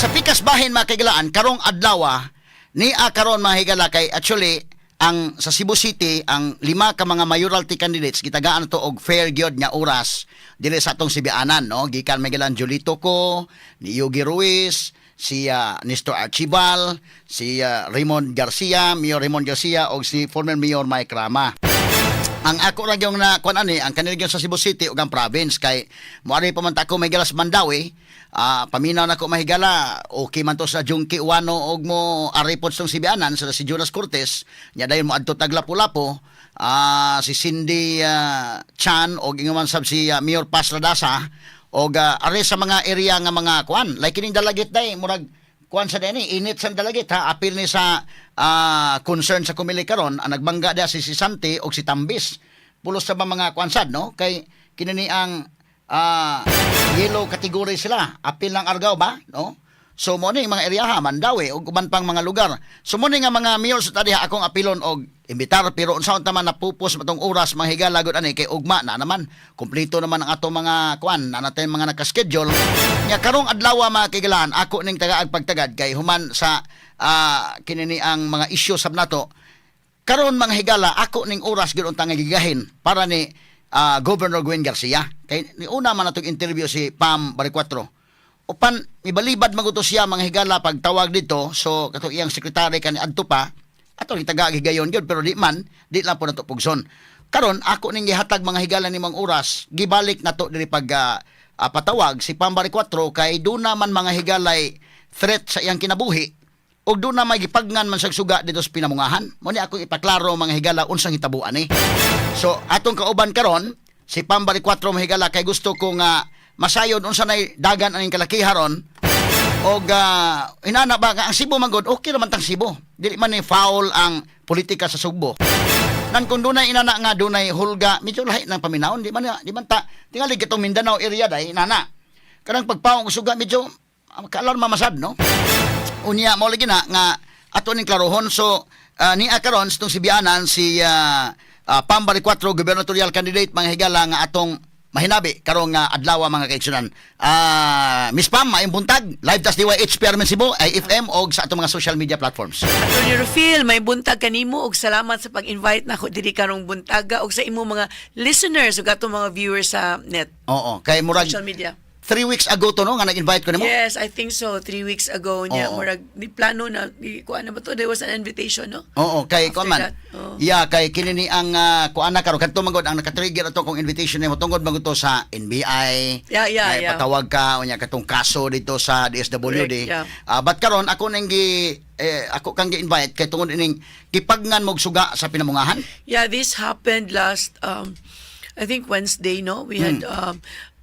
Sa pikas bahin mga kaigalaan, karong adlaw ni karon mga higala kay actually ang sa Cebu City ang 5 ka mga mayoralty candidates gitagaan to og fair gyud nga oras dili sa atong Sibianan no gikan Miguelan Julito ko ni Yogi Ruiz si Nestor Archibal si Raymond Garcia Mayor Raymond Garcia og si former Mayor Mike Rama. Ang ako ra gyung na kuan ani ang kanila sa Cebu City ug ang province kay moari pa man ta ko Miguelas Mandawi paminaw na ko mahigala okay man to sa Jungki Uwano og mo aripod tong Sibianan sa si Jonas Cortez nya dayon mo adto Taglapu-Lapu si Cindy Chan og ingon sab si Mayor Paz Radasa og are sa mga area nga mga kuan like kining dalagit day murag kuan sa deni init sa dalagit ha apil ni sa concern sa kumili karon ang nagbangga da si Santi og si Tambis pulos sa mga kuansad no kay kinini ang yellow category sila apil lang argaw ba no so mo ni mga area ha Mandawi ug uban pang mga lugar so mo ni nga mga mayors tadi akong apilon og imbitar pero unsaon ta man napupos matong oras mga higala gud ani kay ugma na naman kumpleto naman ang ato mga kuan na natin mga naka-schedule nya karong adlaw mga kigalaan ako ning tagaag pagtagad kay human sa kinini ang mga issue sab nato karon mga higala ako ning oras gud untang gigahin para ni Governor Gwen Garcia kay ni una man natong interview si Pam Baricuatro upan ibalibad maguto siya mga higala pagtawag dito so kato iyang sekretary kani adto pa ato taga gigayon gyud pero di lang po nato pugson karon ako ning gihatag mga higala ni mang oras gibalik nato diri pag patawag si Pam Baricuatro kay duna man mga higalay threat sa iyang kinabuhi og doon na may gipagnan man sa suga dito sa pinamungahan. Muna ako ipaklaro mga higala unsang hitabuan eh. So atong kauban karon si Pam Baricuatro mga higala kay gusto ko nga masayon unsa nay dagan aning kalakiharon og inana ba ang Cebu man gud okay naman tang Cebu. Dili man ni foul ang politika sa Sugbo. Nan kun dunay inana nga dunay hulga medyo lahi nang paminawon di man ta tingali kitong Mindanao area day inana. Kanang pagpaong suga medyo kaalarma masad no. Unya mo lagi na nga ato ning klarohon so ni karon itong Sibianan si Pam Baricuatro gubernatorial candidate mga higala nga atong mahinabi karong adlaw mga kaigsunan. Miss Pam maayong buntag live tas DYH PRM Cebu IFM og sa atong mga social media platforms. Attorney Rufil, may buntag kanimo og salamat sa pag-invite nako diri karong buntaga og sa imo mga listeners ug atong mga viewers sa net. Oo, kay murag social media. 3 weeks ago to no nga nag-invite ko nimo. Yes, I think so. 3 weeks ago niya murag ni plano na kuan na ba to? There was an invitation, no? Oo, kay kuan man. Oh. Yeah, kay kinini ang kuan na karon kadto magod ang naka-trigger ato kong invitation nimo tungod magud to sa NBI. Yeah. Patawag ka unya katong kaso dito sa DSWD. Correct, But karon ako nang ako kang gi-invite kay tungod ining gipagnan mog suga sa pinamungahan. Yeah, this happened last I think Wednesday, no? We had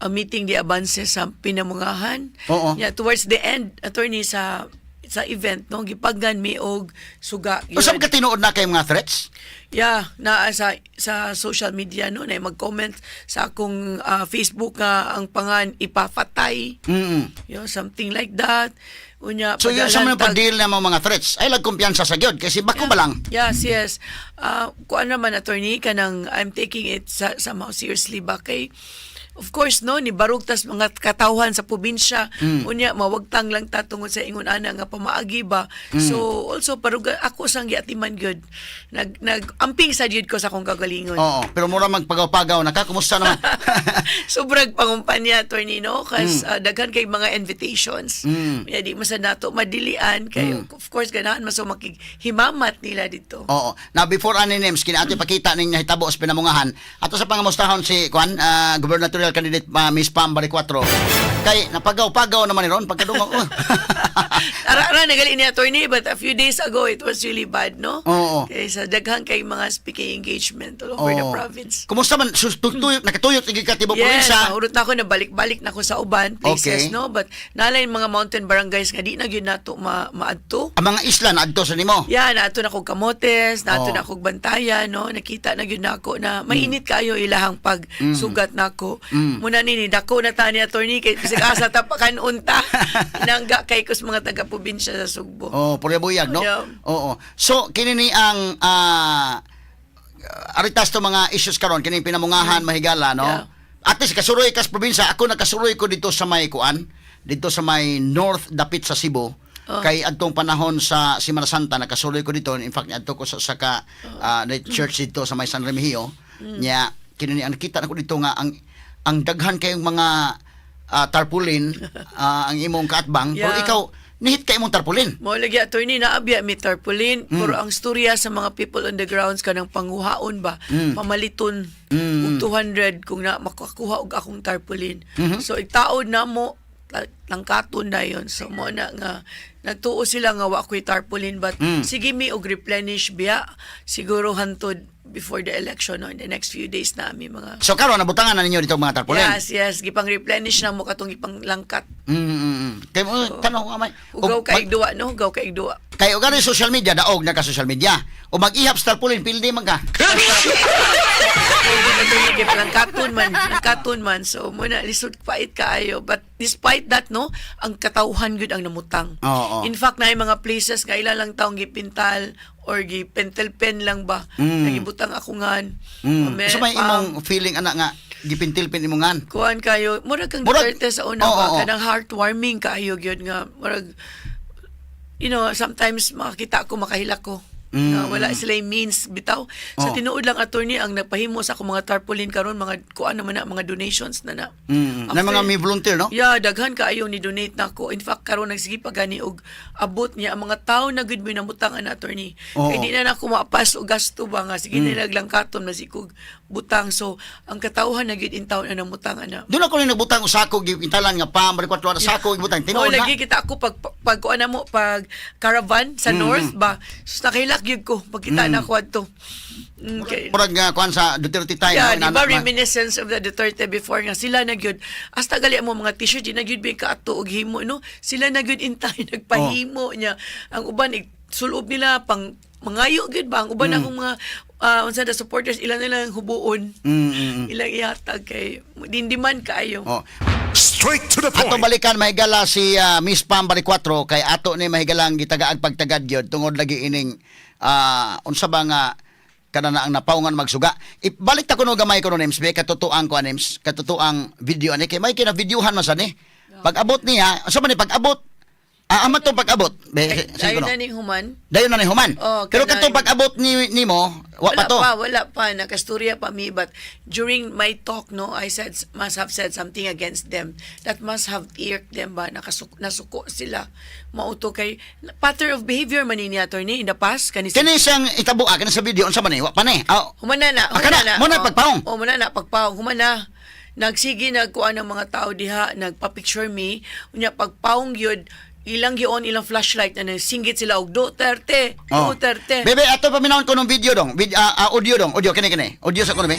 a meeting di Abanse sa Pinamungahan. Oo. Yeah, towards the end, attorney sa event, no? Gipaggan mi og suga. Usab ka tinuod na kay mga threats? Yeah, na sa social media no na mag-comment sa akong Facebook nga ang pangan ipafatay. Something like that. Unya so yun sa mga pag-deal na mga threats ay lag kumpiyansa sa gyud kasi bako ba lang. Yes. Kuan naman attorney kanang I'm taking it somehow seriously ba kay of course no ni barugtas mga katawhan sa probinsya unya mawagtang lang ta tungod sa ingon ana nga pamaagi ba so also paruga ako sang giatiman gyud nag-amping sa gyud ko sa akong kagalingon. Oo, pero mura magpagaw-pagaw naka kumusta naman? Sobrang pangumpanya attorney no kas daghan kay mga invitations. Di man sa nato madilian kay of course ganahan maso makighimamat nila dito. Oo. Now before ani names kinaati pakita ning nahitabo sa pinamungahan ato sa pangamustahon si Juan gubernatorial candidate Miss Pam Baricuatro kay napagaw-pagaw naman ni ron pagkadungog. Ara nagali ni attorney but a few days ago it was really bad no. Oo. Kay sa daghan kay mga speaking engagement all over the province. Kumusta man nakatuyot igi ka tibok yes, probinsya? Yes, na ako na balik-balik na ako sa uban places no but nalay mga mountain barangays nga di na gyud nato maadto. Ang mga isla na adto sa nimo? Yeah, naadto na kog Camotes, naadto na kog Bantayan no nakita na gyud nako na mainit kayo ilahang pag sugat nako. Muna nini dako na tani attorney kay kasi asa ta pa kanunta nangga kay kus mga taga-probinsya sa Sugbo. Oh, puribuyag no? Yeah. Oo. So kinini ang aritas to mga issues karon kini pinamungahan mahigala no. Yeah. At least kasuroy kas probinsya ako nakasuroy ko dito sa may kuan dito sa may North Dapit sa Cebu. Kay adtong panahon sa Semana Santa nakasuloy ko dito, in fact adto ko sa na church dito sa may San Remigio. Nya kini ang nakita nako dito nga ang daghan kayong mga tarpaulin ang imong kaatbang, pero Yeah. ikaw nihit kay imong tarpaulin. Mo lagi attorney naabya mi tarpaulin pero ang storya sa mga people on the grounds kanang panghuhaon ba pamaliton og 200 kung na makakuha og akong tarpaulin. So igtaod na mo langkaton na yon. So mo na nga nagtuo sila nga wa ko'y tarpaulin but sige mi og replenish biya siguro hantod before the election no, in the next few days na mi mga So karon nabutangan na ninyo dito mga tarpaulin. yes gipang replenish na mo katong gipang langkat. Kay mo tanong nga may Ugaw kaig duwa no, ugaw kaig duwa. kay og social media daog na ka social media. O mag-ihap sa tarpaulin pildi man ka. Langkaton man. So, muna, lisod pait kaayo. But despite that, no, ang katauhan gud ang namutang. Oo. In fact, na mga places nga ila lang taong gipintal or gipentel pen lang ba. Nagibutang akungan. So may imong feeling anak nga gipintilpin imongan. Kuhan kayo. Murag kang Murag- Duterte sa una Oo, ba. oo. Kanang heartwarming kaayo gyud nga. Murag, sometimes makakita ko, makahila ko. Na wala sila yung means bitaw. Sa tinuod lang attorney ang nagpahimo sa akong mga tarpaulin karon mga kuan naman na mga donations na. Na After- mga may volunteer no? Yeah, daghan kaayo ni donate na ko. In fact karon nagsige pa gani og abot niya ang mga tawo na gud may namutangan na attorney. Oo. Kay di na nako mapas og gasto ba nga sige nilaglang katon na sikog butang. So ang katawhan na gud in town na namutangan na. Doon ako rin nagbutang usako gipintalan nga pa balik 4 oras sako gibutang Oh, tinuod na. lagi kita ako pag kuan na mo pag caravan sa north ba. So nakilak gyud ko pagkita na ko adto. Okay. Murag nga kuan sa Duterte time. Yeah, no, di ba na- reminiscence of the Duterte before nga sila na gyud hasta gali mo mga t-shirt di na gyud ba kaato og himo no, sila na gyud intay nagpahimo niya ang uban sulob nila pang mangayo gyud ba ang uban akong mga unsa the supporters ilan nilang hubuon ilang ihatag kay dindiman kaayo. Oh. Straight to the Ato point. balikan mahigala si Miss Pam Bari 4 kay ato ni mahigalang gitagaag pagtagad gyud tungod lagi ining unsa ba nga kana na ang napawngan magsuga. Ibalik ta kuno gamay kuno names be katotoang ko names, katotoang video ani kay may kina-videohan man sa ni. Pag abot niya, unsa man ni pag abot? Amat to pag abot. Be sige Ayun kuno. na ning human. Dayon na ni human. Oh, Pero kanang- katong pag abot nimo, wa pa to. Wala pa, nakastorya pa mi, but during my talk, no, I must have said something against them that must have irked them ba, nasuko sila, mauto kay, pattern of behavior man ni attorney in the past, kanisa. Kini siyang itabo kani sa video unsa man ni? Wa pa ni. Humana na, kana, muna pagpawong. Humana na, pagpawong, humana. Nagsige, nagkuhan ng mga tao diha, nagpa-picture me, unya pagpawong yun, ilang ilang flashlight na singgit sila og Duterte. Oh. Duterte. Bebe, ato paminawon ko ng video dong. Audio dong. Audio, kini. Audio sa ko be.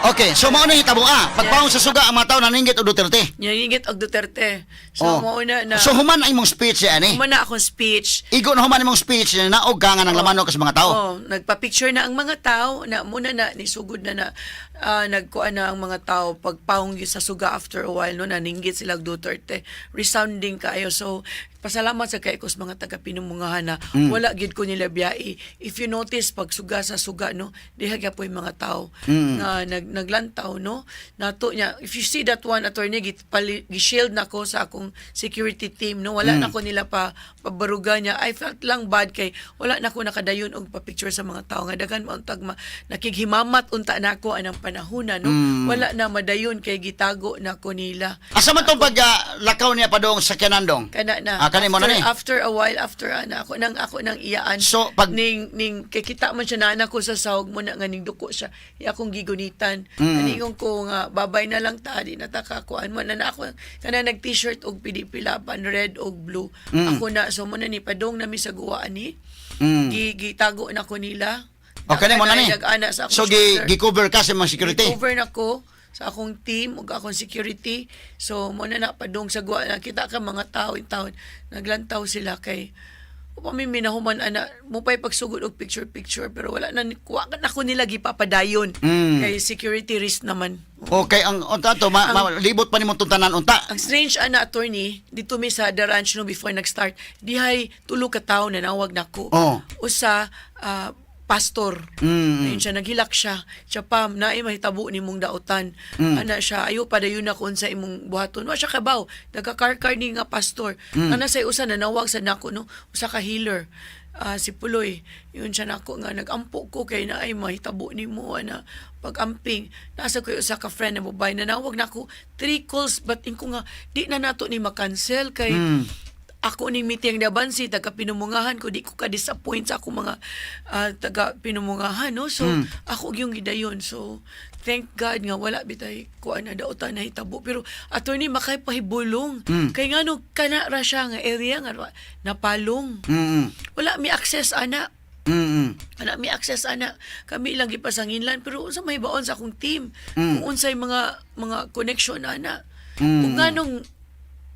Okay, so mao na hitabo pagpawong sa suga ang mga tao naninggit og Duterte. Nangingit og Duterte. So, mauna na. So human ang imong speech ani. Humana akong speech. Igo na human imong speech na naog ka nga ng lamano sa mga tao. Oh, nagpa-picture na ang mga tao na muna na nisugod na nagkuan na ang mga tao pagpahong yun sa suga after a while no naninggit sila og Duterte. Resounding kayo. So pasalamat sa kay kos mga taga Pinumungahan na wala gid ko nila biyai. If you notice pag suga sa suga no, diha gyapon yung mga tao nga naglantaw no. Nato nya if you see that one attorney gi-shield na ko sa akong security team no, wala na ko nila pabaruga niya. I felt lang bad kay wala na ko nakadayon og pa-picture sa mga tao nga daghan mauntag nakighimamat unta nako anang panahona no. Wala na madayon kay gitago na ko nila. Asa man tong lakaw niya pa dong sa kanandong? Kana na. Kani mo na ni. After a while, after ako nang iyaan. So, pag- ning kay kita man siya nana ko sa sahog mo na nga ning duko siya. Akong gigunitan. Kaningong ko nga babay na lang ta di natakakuan mo na ako kana nag t-shirt og PDP laban red og blue. Ako na so mo na ni padong nami sa guwaan ni. Mm. Gitago na ko nila. O kani mo na ni. Nag-ana sa akong So shoulder. gi-cover ka sa mga security. Cover na ko sa akong team ug akong security. So mo na padung sa guwa nakita ka mga tao in town naglantaw sila kay upami minahuman ana mo pay pagsugod og picture pero wala na kuha na ko nila gipapadayon kay security risk naman. Okay, ang unta to libot pa nimo tuntanan unta. Ang strange ana attorney dito mi sa The Ranch no before nag-start dihay tulo ka tawo na nawag nako. Oh. Usa pastor. Ayun siya, naghilak siya. Siya pa, naay mahitabo ni mong dautan. Ana siya, ayo pa dayon ako sa imong buhaton. Wa siya kabaw. Nagka-car ni nga pastor. Ana say usa na nawag sa nako no, usa ka healer. Si Puloy. Yun siya nako nga nagampo ko kay naay mahitabo nimo ana pag-amping. Nasa ko usa ka friend na babae na nawag nako 3 calls but ko nga di na nato ni ma-cancel kay ako ni meeting na bansi taga pinumungahan ko di ko ka disappoint sa ako mga taga pinumungahan no so ako yung gidayon so thank God nga wala bitay ko ana dautan na hitabo pero attorney makay pahibulong kay ngano kana ra siya nga area nga napalong wala mi access ana wala mi access ana kami lang gipasanginlan pero unsa may baon sa akong team kung unsay mga connection ana kung nganong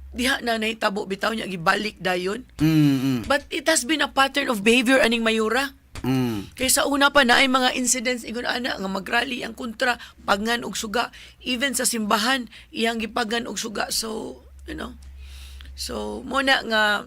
diha na nahitabo bitaw niya gibalik dayon. But it has been a pattern of behavior aning mayura. Kay sa una pa na ay mga incidents ingon ana nga magrally ang kontra pagngan og suga even sa simbahan iyang gipagan og suga so you know. So mo na nga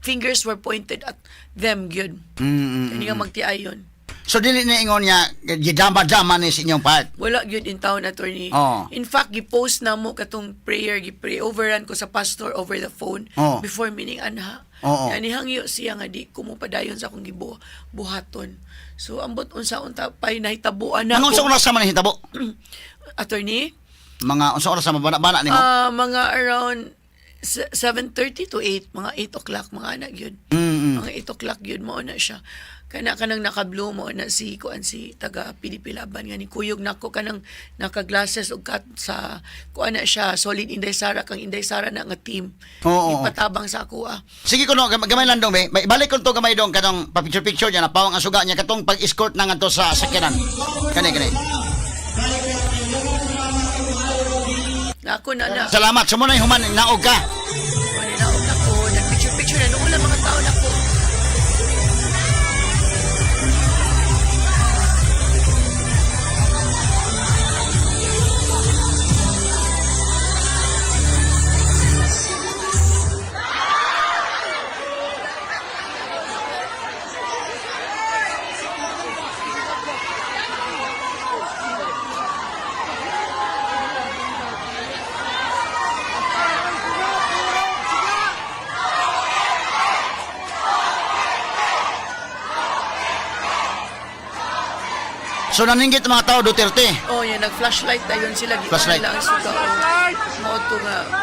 fingers were pointed at them gyud. Kani nga magtiayon. So dili na ingon niya gidama-dama ni sa inyong part. Wala gyud in town attorney. Oh. In fact, gi-post na mo katong prayer, gi-pray overrun ko sa pastor over the phone before meaning anha. Ani hangyo siya nga di ko mo padayon sa akong buhaton. So ambot unsa pay nahitabuan na Mga unsa oras sa man hitabo? Attorney? Mga unsa oras sa mabana nimo? Mga around 7:30 to 8, mga 8 o'clock mga anak yun. Mga 8 o'clock yun mo na siya. Kanang naka-blue mo na si taga PDP Laban nga ni kuyog nako kanang naka-glasses og kat sa kuan na siya solid Inday Sara kang Inday Sara na nga team. Ipatabang sa ako Sige ko no gamay lang dong be. Balik ko to gamay dong kanang pa-picture niya na pawang ang suga niya katong pag-escort na ngadto sa sakyanan. Kani. Ako na. Salamat. Sumo na human naog ka. Naog ako. Nag-picture na noon lang mga tao na ko. So naninggit ang mga tao Duterte. Oh, yan nag-flashlight ayon sila Flashlight. lang suga. Mo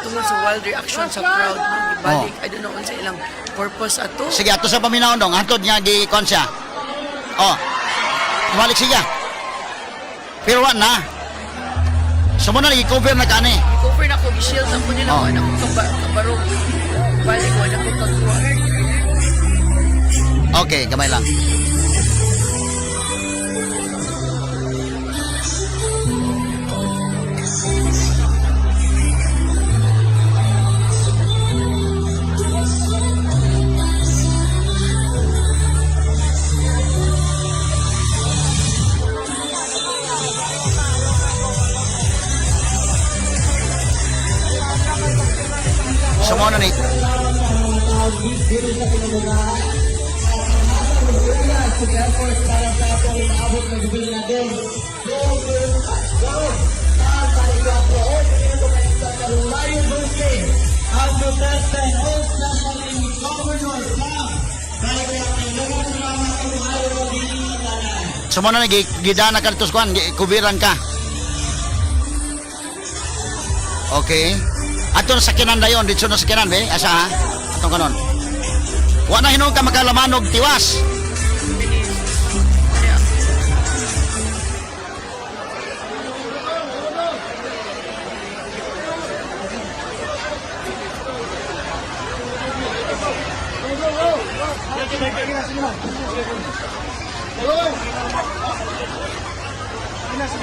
tungod sa wild reaction sa crowd mo gibalik. I don't know unsa ilang purpose ato. Sige ato sa paminawon dong hantod nga gi-kon siya. Balik siya. Pero wa na. Sumo na i-cover na kani. Cover na ko gi-shield na ko nila ana ko kabarog. Balik ko na ko kagkuha. Okay, gamay lang. Sumo na ni. Sumo na ni gidana ka dito kuan kubiran ka. Okay. Ato na sakinan dayon, dito na sakinan be, asa ha? Atong kanon. Wa na hinog ka magkalamanog tiwas. Ito,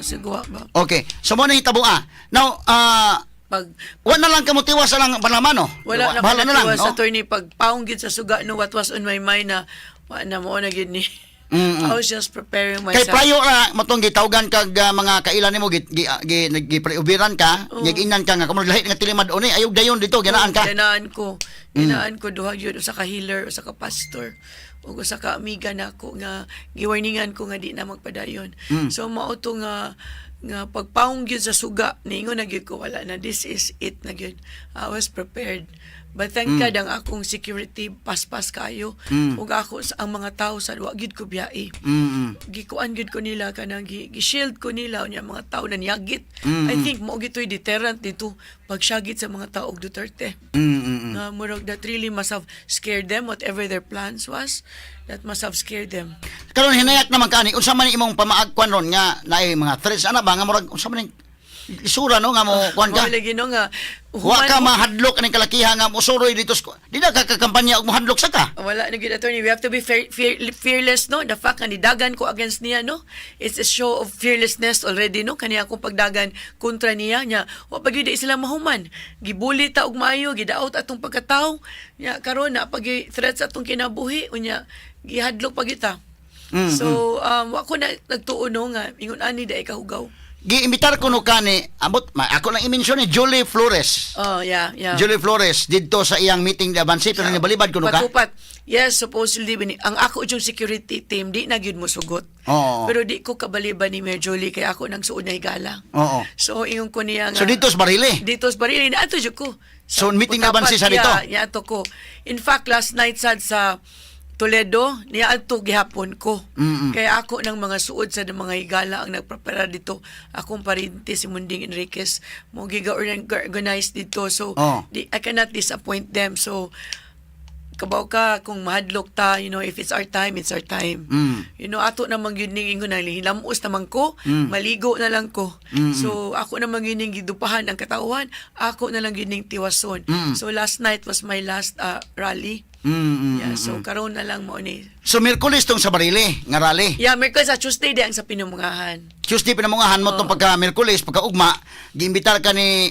sigwa ba? Okay. So mo na hitabo Now, Pag wa na lang kamo tiwas lang palaman no. wala na Bahala ko sa no? attorney, pag paong gid sa suga no, what was on my mind na wa na mo na gid ni. I was just preparing Kay myself. prayo na matong gitawgan kag mga kailan nimo gipreubiran ka, giginan ka nga kamo lahi nga tilimad oni ayog dayon dito ginaan ka. Ginaan ko. Ginaan ko duha gyud usa ka healer, usa ka pastor, ug usa ka amiga nako nga giwarningan ko nga di na magpadayon. So mao to nga pagpaong gyud sa suga ningon na gyud ko wala na, this is it na gyud. I was prepared. But thank God ang akong security paspas kayo. Ug ako ang mga tao sa wa gyud ko biyae. Gikuan gyud ko nila kanang gi-shield ko nila unya mga tao na niyagit. I think mo gitoy deterrent dito pagsyagit sa mga tao og Duterte. Nga murag that really must have scared them, whatever their plans was. That must have scared them. Karon hinayak naman kani unsa man imong pamaagkuan ron nga naay mga threats ana ba nga murag unsa man isura no nga mo kuan ka. Mo lagi no nga Wa ka mahadlok ning kalakihan nga mosuroy dito di na ka kampanya og mohadlok sa ka. wala na gid attorney, we have to be fearless no, the fact nga nidagan ko against niya no, it's a show of fearlessness already no, kaniya akong pagdagan kontra niya nya wa pa gyud sila mahuman, gibuli ta og maayo, gidaot atong pagkatawo nya karon na pag threats atong kinabuhi unya gihadlok pa kita. So wa ko na nagtuo no nga ingon ani dai kahugaw. Giimbitar ko no kani abot ako lang i-mention ni Julie Flores. Oh yeah. Julie Flores didto sa iyang meeting ni Abansi pero nibalibad ko no ka. Patupat. Yes, supposedly ang ako yung security team di na gyud mo sugot. Oo. Pero di ko kabaliban ni Mayor Jolie kay ako nang suod na higala. Oo. So ingon ko niya nga. So dito sa Barili. Dito sa Barili na ato jud ko. So, meeting na Abansi sa dito? Yeah, ato ko. In fact, last night sad sa Toledo, niya ato gihapon ko. Kaya ako ng mga suod sa mga higala ang nagprepara dito. Akong parinti si Munding Enriquez mo giga-organize dito. So I cannot disappoint them. So kabaw ka kung mahadlok ta, you know, if it's our time, it's our time. You know, ato namang yun ning ingon na hilamos naman ko, maligo na lang ko. So ako namang yun ning gidupahan ang katawan, ako na lang yun ning tiwason. So last night was my last rally. Yeah, so karon na lang mo ni. So Miyerkules tong sa Barili nga rally. Yeah, Merkules sa Tuesday di ang sa pinumungahan. Tuesday pinamungahan mo tong pagka Miyerkules pagka ugma giimbitar ka ni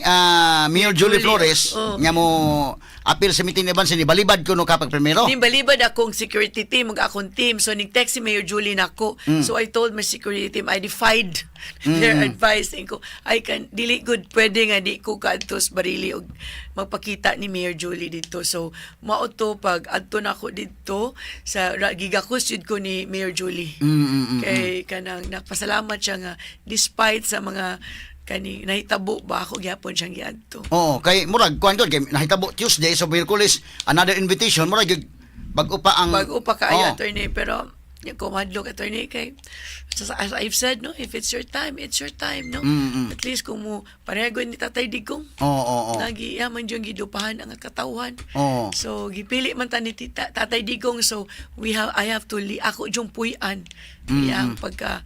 Mayor Julie Flores nga mo appeal sa meeting ni Abansi ni balibad ko no kapag primero. Di balibad akong security team, akong team. So nag-text si Mayor Julie nako. So I told my security team I defied their advice. Ko I can dili good pwede nga di ko kadtos Barili og magpakita ni Mayor Julie dito. So mao to pag adto na ako dito sa gigakusyud ko ni Mayor Julie. Kay kanang napasalamat siya nga despite sa mga kani nahitabo ba ako gyapon siyang giadto. Oo, kay murag kuan gud kay nahitabo Tuesday so Miyerkules another invitation murag bag-o pa ang Bag-o pa kaayo attorney, pero ko madlok attorney kay as I've said no, if it's your time, it's your time no. At least kung mo pareho ni Tatay Digong. Lagi man yung gidupahan ang katawhan. So gipili man ta ni Tatay Digong, so I have to ako yung puyan ang pagka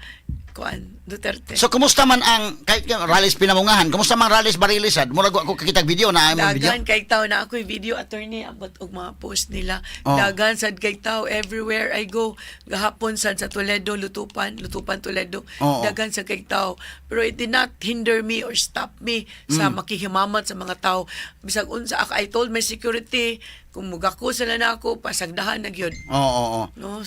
kuan Duterte. So kumusta man ang kahit rallies pinamungahan, kumusta man rallies Barili sad? Murag ako kakitag video na ay video. Dagan kay tao na ako'y video attorney abot og mga post nila. Dagan sad kay tao everywhere I go. Gahapon sad sa Toledo, Lutupan Toledo. Dagan sad kay tao. Pero it did not hinder me or stop me sa makihimamat sa mga tao. Bisag unsa I told my security kung mugako sila na ako pasagdahan na gyud. No,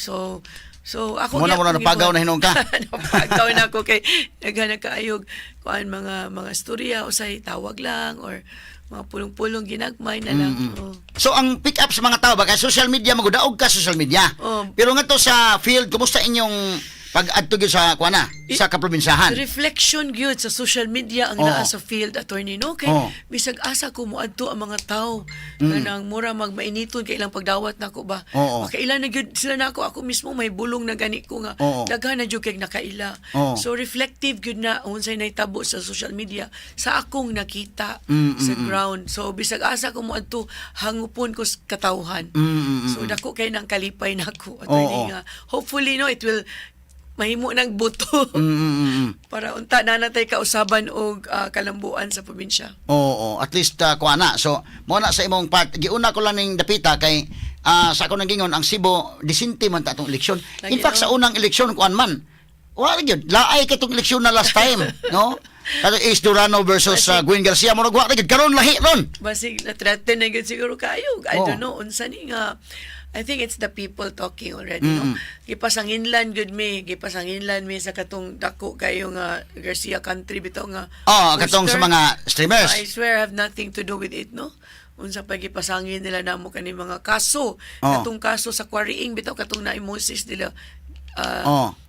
so ako muna napagaw na hinong ka. Napagaw na ako kay naghanap kaayog kuan mga storya usay tawag lang or mga pulong-pulong ginagmay na lang. So ang pick up sa mga tao ba kay social media magudaog ka social media. Pero ngadto sa field kumusta inyong pag-adto gyud sa kuana sa kaprobinsyahan? Reflection gyud sa social media ang naa sa field attorney no kay bisag asa ko moadto ang mga tao kanang mura magmainiton kay ilang pagdawat nako ba. Makailan na gyud sila nako, ako mismo may bulong na gani ko nga daghan na gyud kay nakaila. So reflective gyud na unsay nahitabo sa social media sa akong nakita sa ground. So bisag asa ko moadto hangupon ko sa katawhan. So dako kay nang kalipay nako attorney nga hopefully no it will mahimo ng buto para unta na natay kausaban og kalambuan sa probinsya. Oo, at least kuha na. So, mo na sa imong part, giuna ko lang ning dapita kay sa ako nang gingon ang Cebu disinte man ta atong eleksyon. In fact sa unang eleksyon kuan man. Wala gyud, laay kitong eleksyon na last time, no? Kato Ace Durano versus Gwen Garcia mo nagwa gyud karon lahi ron. Basig na threaten na gyud siguro kayo. I Oh. don't know unsa ni nga. I think it's the people talking already, no? Gipasanginlan gud gipasanginlan mi sa katong dako kayo nga Garcia country bitaw nga. Katong sa poster. mga streamers. I swear have nothing to do with it, no? Unsa pa gipasangin nila namo kani mga kaso. Katong kaso sa quarrying bitaw katong na Moses nila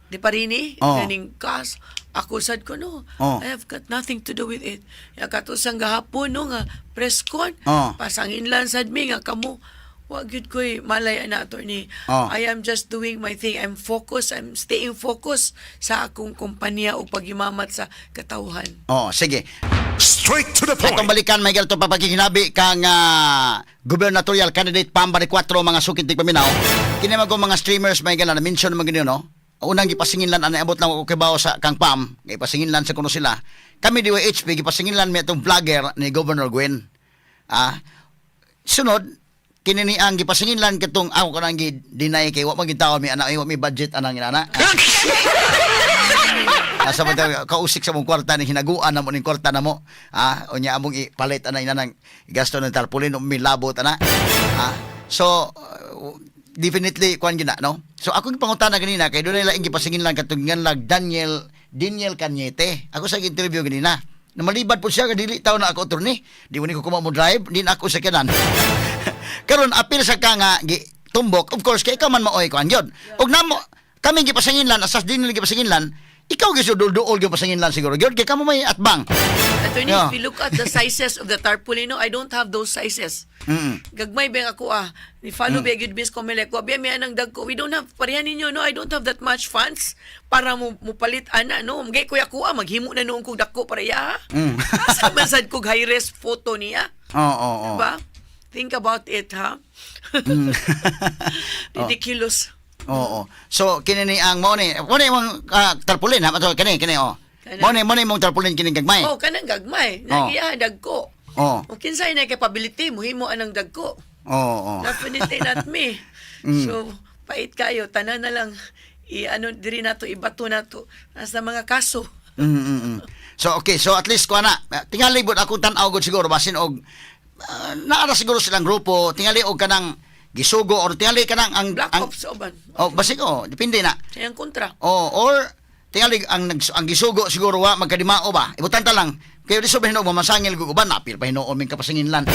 di pa rin ganing kas akusad ko no. I have got nothing to do with it. Ya katusang gahapon no nga press con pasangin lang sad mi nga kamo wa gyud koy malay ana attorney. I am just doing my thing. I'm focused. I'm staying focused sa akong kumpanya o paghimamat sa katawhan. Sige. Straight to the Atong point. balikan may galto papakikinabi kang gubernatorial candidate Pambari 4 mga sukit paminaw. Kini mga mga streamers may gala na mention man gani no. Unang gipasinginlan ana abot lang ko kibaw sa kang Pam, gipasinginlan sa kuno sila. Kami DYHP gipasinginlan mi atong vlogger ni Governor Gwen. Sunod kini ni ang gipasinginlan katong ako kanang gi-deny kay wa man gitaw mi ana wa mi budget anang inana. Asa man kausik sa mong kwarta ni hinaguan na mo ning kwarta na mo. Unya among ipalit ana inanang gasto ng tarpaulin o milabot ana. So definitely kuan gina no. So ako gipangutana ganina kay dunay laing gipasingin lang katungan lag Daniel Cañete. Ako sa interview ganina. Na malibad po siya dili taw na ako attorney. Di ko kuma mo drive, di na ako sa kanan. Karon apil sa ka nga tumbok, of course kay ikaw man maoy kuan gyud. Og namo kami gipasingin lan asas din gipasingin lan. Ikaw gisudol-duol gipasingin lan siguro gyud kay kamo may atbang. Attorney, if you look at the sizes of the tarpaulin, no, I don't have those sizes. Gagmay ba ako ni follow ba gyud bis ko melek ko ba mi anang dagko. We don't have parehan ninyo no. I don't have that much funds para mo palit ana no. Mga kuya ko maghimo na noong kog dako para ya. Asa man sad kog high res photo niya. Diba? Think about it ha. Ridiculous. So kini ni ang mo ni mong tarpaulin ha ato kini mo ni mong tarpaulin kini gagmay. Kanang gagmay. Nagiya dagko. O kinsay na capability mo himo anang dagko. Definitely not me. So pait kayo tanan na lang diri nato ibato nato sa mga kaso. So okay, so at least kuha na tingali bud akong tan-aw gud siguro basin og naara siguro silang grupo tingali og kanang gisugo or tingali kanang ang Black Ops oban. basig depende na. Sayang kontra. Or tingali ang gisugo siguro wa magkadimao ba ibutan ta lang kayo di sobrang mamasangil ko uban napil pa hinuon min kapasinginlan.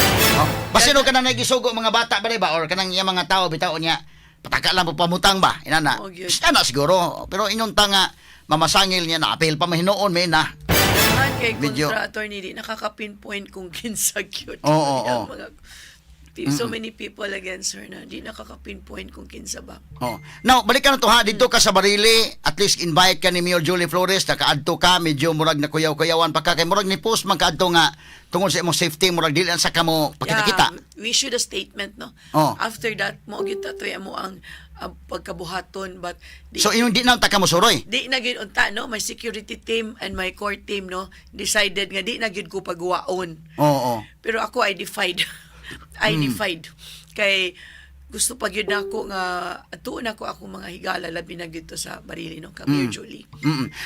Basin og kanang nagisugo mga bata ba or kanang iya mga tao bitaw niya pataka lang po pamutang ba inana. Ana siguro pero inyong tanga mamasangil niya na apil pa mahinuon may na. Kay Video. kontra attorney di nakaka-pinpoint kung kinsa cute. Oo. So many people against her na di nakaka-pinpoint kung kinsa ba. Now, balikan na to ha. Dito ka sa Barili, at least invite ka ni Mayor Julie Flores, nakaadto ka, medyo murag na kuyaw-kuyawan pa ka, kay murag ni post man kaadto nga, tungkol sa imong safety, murag dili sa kamo pakita-kita. We issued a statement, no? After that, mo kita to mo ang pagkabuhaton, but So, yung di na ta kamo suroy. di na gyud unta no, my security team and my court team no decided nga di na gyud ko pagwaon. Pero ako I defied. Kay gusto pa gyud nako nga atuon ako mga higala labi na gyud to sa Barili no, Mayor Julie.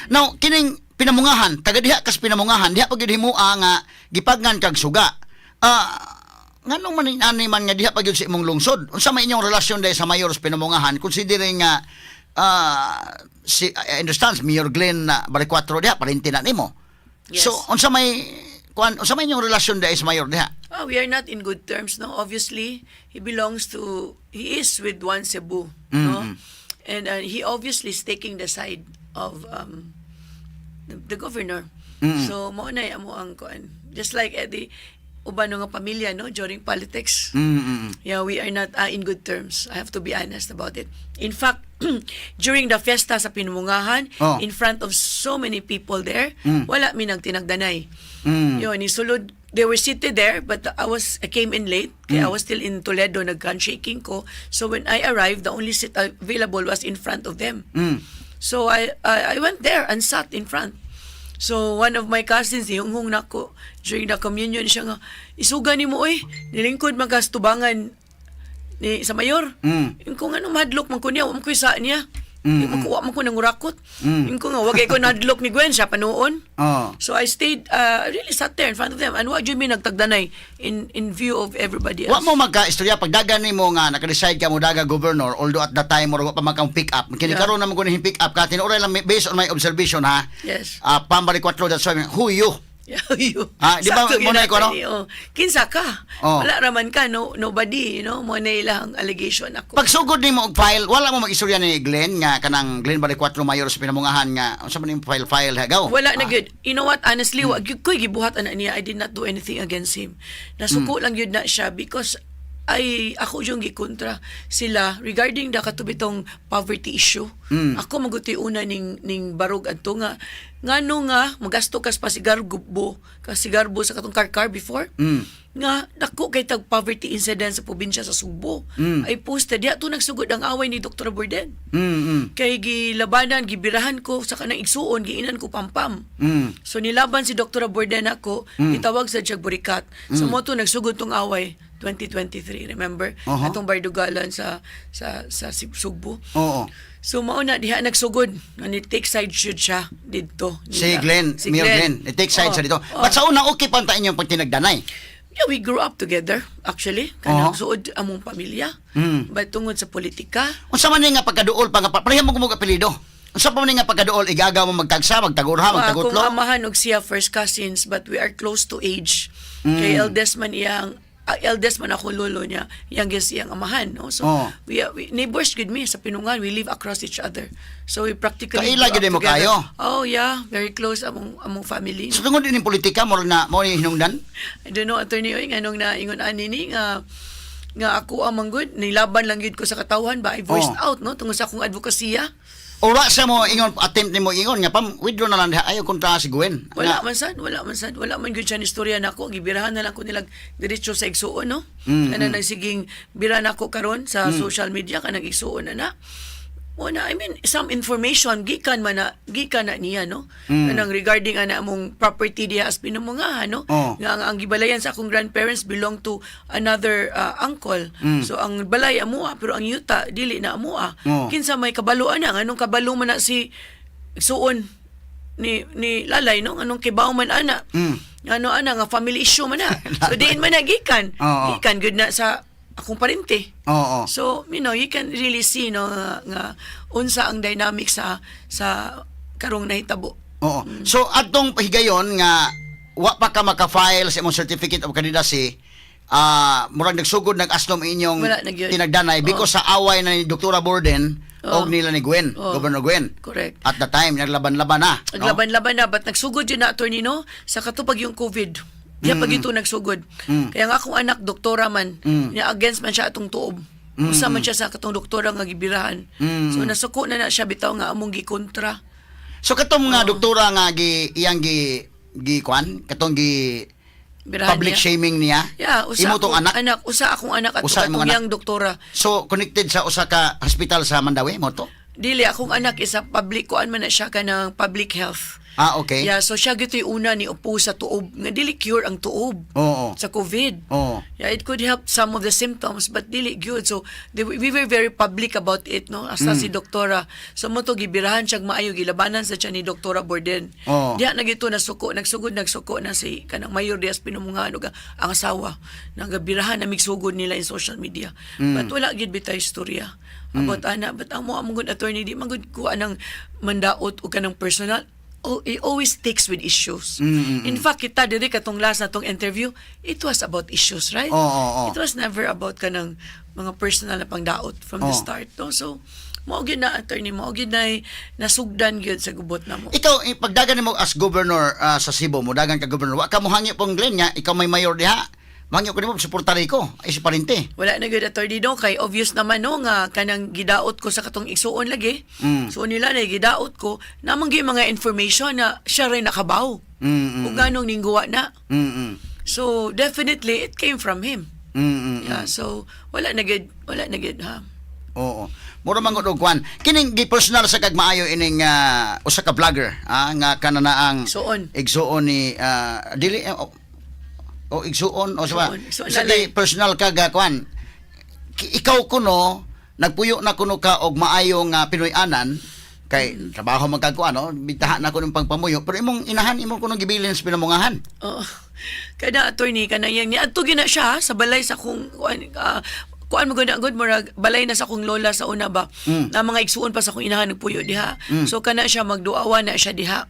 Now, kining pinamungahan, taga diha kas pinamungahan, diha pag gyud himuha nga gipagnan kag suga. Nganong man man nga diha pag gyud sa imong lungsod? Unsa may inyong relasyon dahil sa mayor sa pinamungahan considering nga I understand Mayor Glenn Bari 4 diha parinti na nimo. Yes. So unsa may inyong relasyon dahil sa mayor diha? We are not in good terms no. Obviously, he is with One Cebu, no? And he obviously is taking the side of the governor. So mo na amo ang kuan. Just like Eddie uban nga pamilya no during politics. Yeah, we are not in good terms. I have to be honest about it. In fact, during the fiesta sa Pinumungahan, in front of so many people there, wala mi nagtinagdanay. Yun, isulod, they were seated there, but I came in late. Kaya I was still in Toledo, nag-handshaking ko. So when I arrived, the only seat available was in front of them. So I went there and sat in front. So one of my cousins, yung nako, during the communion, siya nga, isuga ni mo, nilingkod magastubangan ni sa mayor. Yung kung anong madlock man ko niya, wam ko isa niya. Makuha man ko ng urakot. Yung ko nga, wagay ko nadlock ni Gwen, siya panoon. Oh. So I stayed, really sat there in front of them. And what do you mean nagtagdanay in view of everybody Wa else? mo magka-istorya pag dagan nimo nga naka-decide ka mo daga governor, although at that time mo wa pa magkang pick up. Kini Yeah. karon na mo kunin pick up ka tinuray lang based on my observation ha. Yes. Pambari 4 that's why who you? You. Di ba Sakto mo na yun ko, no? natin, Kinsa ka? Oh. Wala raman ka, nobody, mo na ilang allegation ako. Pag sugod nimo og file, wala mo mag-istorya ni Glenn nga kanang Glenn Bari 4 mayor sa pinamungahan nga unsa man yung file hagaw. Wala na good. You know what? Honestly, wag gyud ko'y gibuhat ana niya. I did not do anything against him. Nasuko lang yun na siya because ako yung gikontra sila regarding da katubitong poverty issue. Ako maguti una ning barog adto nga ngano nga magasto kas pasigarbo sa katong car before. Nga dako kay tag poverty incident sa probinsya sa Subo. Ay posted diha to nagsugod ang away ni Dr. Borden. Kay gilabanan gibirahan ko sa kanang igsuon giinan ko pampam. So nilaban si Dr. Borden ako gitawag sa Jagburikat. So mo to nagsugod tong away 2023, remember? Atong Bardugalan sa Subo. Oo. So mao na diha nagsugod nga ni take side shoot siya didto. Si Glenn, Mayor Glenn, take side sa dito. But sa una okay pa ta inyong pagtinagdanay. Yeah, we grew up together actually. Kanang suod among pamilya. But tungod sa politika, Unsa man ni nga pagkaduol pa nga pareha mo kumog apelyido. Unsa pa man ni nga pagkaduol igagaw mo magtagsa, magtagurha, kung magtagutlo. amahan og siya first cousins but we are close to age. Kay eldest man ako lolo niya, youngest iyang amahan, no? So we neighbors good me sa Pinungan, we live across each other. So we practically Kaila grew gyud up mo together. kayo? Oh yeah, very close among family. So No? tungod din politika mo ni hinungdan. I don't know, attorney Oy, anong naingon ani ni nga ako amang good, nilaban lang gid ko sa katawhan ba, I voiced out, no? Tungod sa akong advokasya. Ora sa mo ingon attempt nimo ingon nga pam withdraw na lang diha ayaw kontra si Gwen. Wala man gyud siya ni istorya nako, gibirahan na lang ko nilag diretso sa igsuon, no? Kanang nagsiging bira nako karon sa social media kanang igsuon na. Wala, I mean, some information gikan na niya, no? Kanang regarding ana among property diha as Pinamungahan, no? Nga ang gibalayan sa akong grandparents belong to another uncle. So ang balay amuha pero ang yuta dili na amuha. Kinsa may kabaluan na anong kabalo man na si suon ni Lalay, no? Anong kibaw man ana. Ano ana nga family issue man na. So diin man na gikan. Gikan good na sa akong parente. Oo. So, you can really see no nga unsa ang dynamic sa karong nahitabo. Oo. So adtong pahigayon nga wa pa ka maka-file sa imong certificate of candidacy, murag nagsugod nag-aslom inyong Wala na gyud. tinagdanay because sa away na ni Dr. Borden og nila ni Gwen, Governor Gwen. Correct. At the time naglaban-laban na. no? Naglaban-laban na, but nagsugod yun na, attorney, no? Sa katupag yung COVID. Diya pag ito nagsugod. Kaya nga akong anak, doktora man, niya against man siya atong tuob. Usa man siya sa katong doktora nga gibirahan. So nasuko na siya bitaw nga among gikontra. So katong nga doktora nga iyang kwan, katong Birahan public niya. shaming niya. Yeah, Imo tong anak. Usa akong anak at Usa imong katong anak. yang doktora. So connected sa usa ka hospital sa Mandawi mo to? Dili, akong anak isa public, kuan man na siya ka ng public health. Okay. Yeah, so siya gito'y una ni upo sa tuob. Nga dili cure ang tuob Oo. sa COVID. Oo. Yeah, it could help some of the symptoms but dili good. So we were very public about it, no? Hasta si doktora. So mo to gibirahan siyang maayo gilabanan sa siya ni Doktora Borden. Oo. Diha na gito nagsugod na si kanang Mayor Diaz Pinamungahan ug ang asawa. Nagabirahan na migsugod nila in social media. But wala gid bitay istorya about ana. But ang mo among good attorney di man gud ko anang mandaot o kanang personal. It always takes with issues. In fact, kita diri katong last na tong interview, it was about issues, right? Oo. It was never about kanang mga personal na pangdaot from the start. No? So, mao gyud na attorney, mao gyud na nasugdan gyud sa gubot na mo. Ikaw pagdagan nimo as governor sa Cebu, mo dagan ka governor. Wa ka mo hangyo pong Glenn nga ikaw may mayor diha. Mangyo ko nimo sa Puerto Rico, ay si parente. Wala na gyud attorney no kay obvious naman no nga kanang gidaot ko sa katong igsuon lagi. So nila na gidaot ko namang gyud mga information na siya rin nakabaw. Ug ganong ningguwa na. So definitely it came from him. Yeah, so wala na gyud ha. Oo. Mura man gud og kwan. Kining gi-personal sa kag maayo ining usa ka vlogger nga kananaang igsuon ni dili o igsuon o sa Igsuon, sa lalay. personal kag kwan. Ikaw kuno nagpuyo na kuno ka og maayong Pinoy-anan kay trabaho man kag kuan no bitaha na kuno pangpamuyo pero imong inahan imong kuno gibilin sa pinamungahan. Oo. Kada attorney kana yang ni adto gyud na siya sa balay sa kung kuan mo gud murag balay na sa kong lola sa una ba na mga igsuon pa sa kong inahan nagpuyo diha. So kana siya magduawan na siya diha.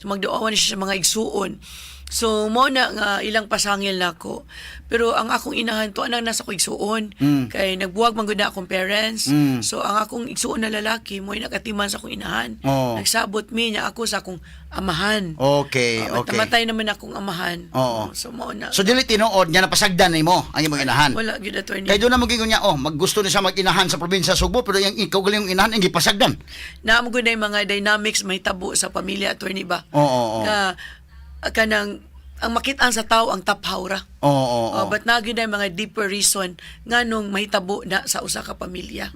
So, magduawan na siya sa mga igsuon. So mo na nga ilang pasangil nako. Pero ang akong inahan to anang nasa ko igsuon kay nagbuwag man gud na akong parents. So ang akong igsuon na lalaki mo nakatiman sa akong inahan. Nagsabot mi niya ako sa akong amahan. Okay, okay. Matamatay naman akong amahan. Oo. So mo na. So dili tinuod nga napasagdan nimo ang imong inahan. Wala gyud attorney. Kay doon na magiging niya, maggusto ni siya mag-inahan sa probinsya Sugbo, pero yung ikaw galing yung inahan, ang gipasagdan. Naamo gud na yung mga dynamics may tabo sa pamilya attorney ba? Oo. Kanang ang makitaan sa tao ang taphawra. Oo. But na gyud na yung mga deeper reason nganong mahitabo na sa usa ka pamilya.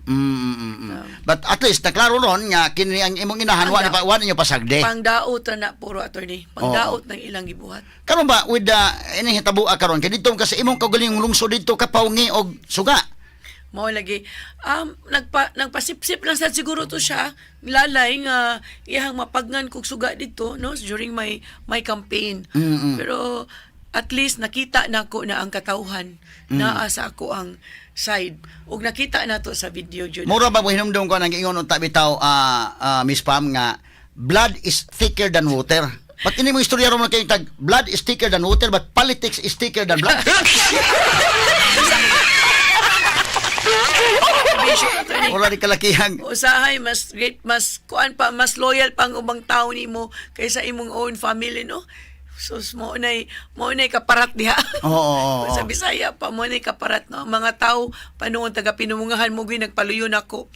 But at least, naklaro ron nga, kini ang imong inahan, wala niyo pasagde. Pangdaot na puro attorney. Pangdaot ng ilang gibuhat. Karon ba, with the, ining hitabo karon kay dito kasi imong kagaling lungsod dito, kapawngi og suga. Mao lagi nagpasipsip lang sad siguro to siya lalay nga iyang mapagngan kog suga dito no during my campaign. Pero at least nakita nako na ang katawhan naa sa ako ang side ug nakita nato sa video jud. Mura ba mo hinumdum ko nang ingon unta bitaw Miss Pam nga blood is thicker than water. But ini mo istorya ron kay tag blood is thicker than water but politics is thicker than blood. Wala ni kalakihan. Usahay mas great mas kuan pa mas loyal pang ubang tao nimo kaysa imong own family no. So mo nay kaparat diha. Oo. Sa Bisaya pa mo nay kaparat no. Mga tao panuon taga pinumungahan mo gyud nagpaluyon ako.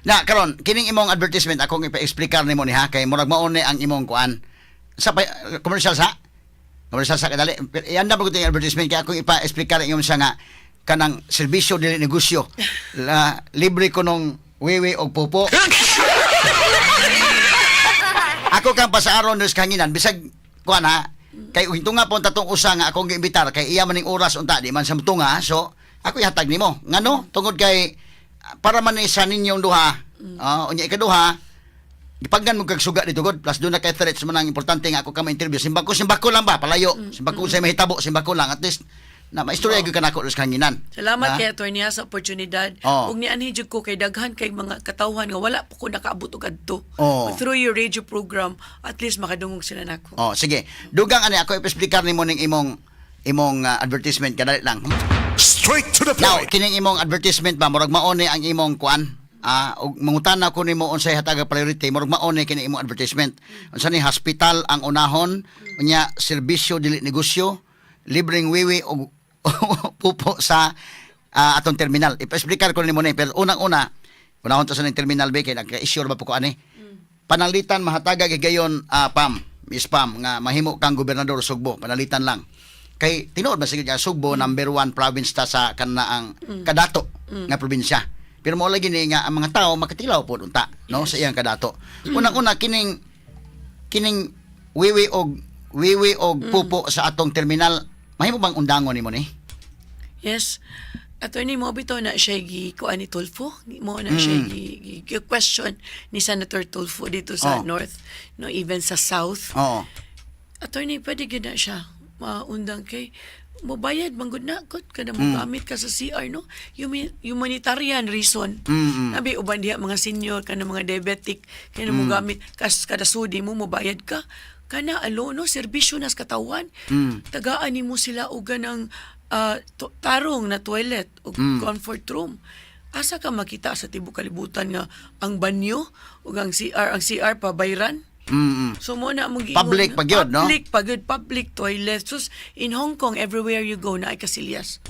Na karon kining imong advertisement akong ipa-explicar nimo ni ha kay murag mao ni ang imong kuan. Sa commercial sa kadali. Ianda ba ko ting advertisement kay akong ipa-explicar ingon siya nga kanang serbisyo dili negosyo. Libre ko nung wiwi og pupo. Ako kang pasaaron dos kanginan bisag kuan ha. Kay hintunga po tatong usa nga akong giimbitar kay iya maning oras unta di man sa mutunga. So ako ihatag nimo. Ngano tungod kay para man ni sa ninyong duha. Unya ikaduha gipaggan mo kag suga dito god plus do na kay threats man ang importante nga ako ka ma-interview. Simbako lang ba palayo. Simbako sa mahitabo simbako lang at least na maistorya gyud kanako sa kanginan. Salamat kay attorney sa oportunidad. Ug nianhi jud ko kay daghan kay mga katawhan nga wala pa ko nakaabot og adto. Through your radio program at least makadungog sila nako. Sige. Dugang ani ako i-explicar nimo ning imong advertisement kadali lang. Straight to the Now, point. kining imong advertisement ba murag mao ni ang imong kuan? Og mangutana ko nimo unsay hataga priority murag mao ni kini imong advertisement. Unsa ni hospital ang unahon, unya serbisyo dili negosyo, libreng wiwi og pupo sa atong terminal. Ipa-explicar ko nimo ni pero unang-una unahon to sa ning terminal ba kay nagka-issue ba po ko ani. Panalitan mahataga gigayon Pam, Miss Pam nga mahimo kang gobernador Sugbo, panalitan lang. Kay tinuod ba sigud nga Sugbo number 1 province ta sa kanaang kadato nga probinsya. Pero mao lagi ni nga ang mga tao makatilaw po unta no sa iyang kadato. Unang-una kining wiwi og pupo sa atong terminal mahimo bang undangon nimo ni? Yes. Attorney mo bitaw na siya kuan ni Tulfo. Mo na siya question ni Senator Tulfo dito sa North, no even sa South. Attorney pwede gyud na siya maundang kay mobayad manggod na kot kada mo gamit ka sa CR no humanitarian reason. Nabi uban diha mga senior kana mga diabetic kana mo gamit kada sudi mo mobayad ka kana no serbisyo nas katawan. Tagaan nimo sila og ganang tarong na toilet o comfort room. Asa ka makita sa tibuok kalibutan nga ang banyo o ang CR pabayran? So mo na mong Public pa gyud, no? Public toilet. So in Hong Kong everywhere you go na ay kasilyas.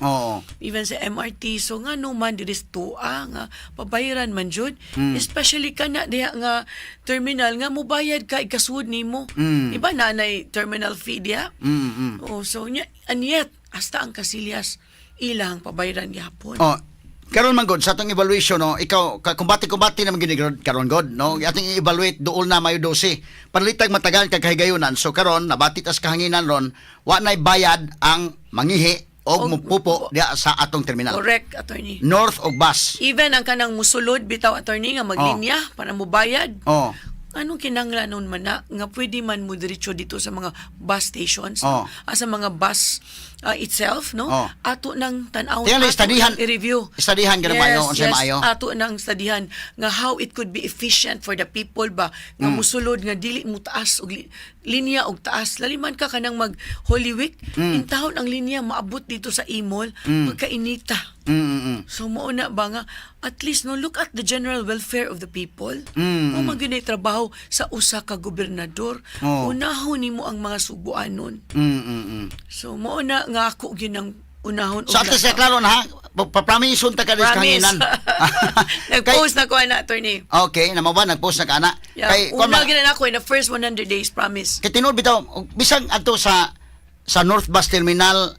Even sa MRT so nga no man diri tuwa nga pabayran man jud. Especially kana diha nga terminal nga mobayad ka ikasud nimo. Iba na nay terminal fee diha. So and yet hasta ang kasilyas ilang pabayran gyapon. Karon man god sa atong evaluation no, ikaw kumbati-kumbati naman gid karon god no. Ating i-evaluate duol na mayo 12. Panalitag matagal kag kahigayunan. So karon nabati tas kahanginan ron, wa nay bayad ang mangihi og mupupo diha sa atong terminal. Correct, attorney. North og bus. Even ang kanang musulod bitaw attorney nga maglinya para mo bayad. Oh. Anong kinahanglanon man na nga pwede man mo diretso dito sa mga bus stations, Oh. sa mga bus itself, no? Oh. Ato nang tan-aw, Tingnan lang, studyhan. i-review. Studyhan ka na maayo, unsay maayo. Ato nang studyhan nga how it could be efficient for the people ba nga musulod nga dili mo taas og linya og taas. Laliman ka kanang mag Holy Week, intahon ang linya maabot dito sa Imol, pagkainita. So mao na ba nga at least no look at the general welfare of the people. Mo magunay trabaho sa usa ka gobernador. Oh. Unahon nimo ang mga subuanon. So mao na nga ako gyud ang unahon So at least klaro na ha, papramisun ta ka dis Promise. kahanginan. Nag-post na ko na attorney. Okay, namawa nag-post na ka ana. Yeah, Kay kuwan una ma- gina ako in the first 100 days, promise. kay tinud bitaw bisag adto sa North Bus Terminal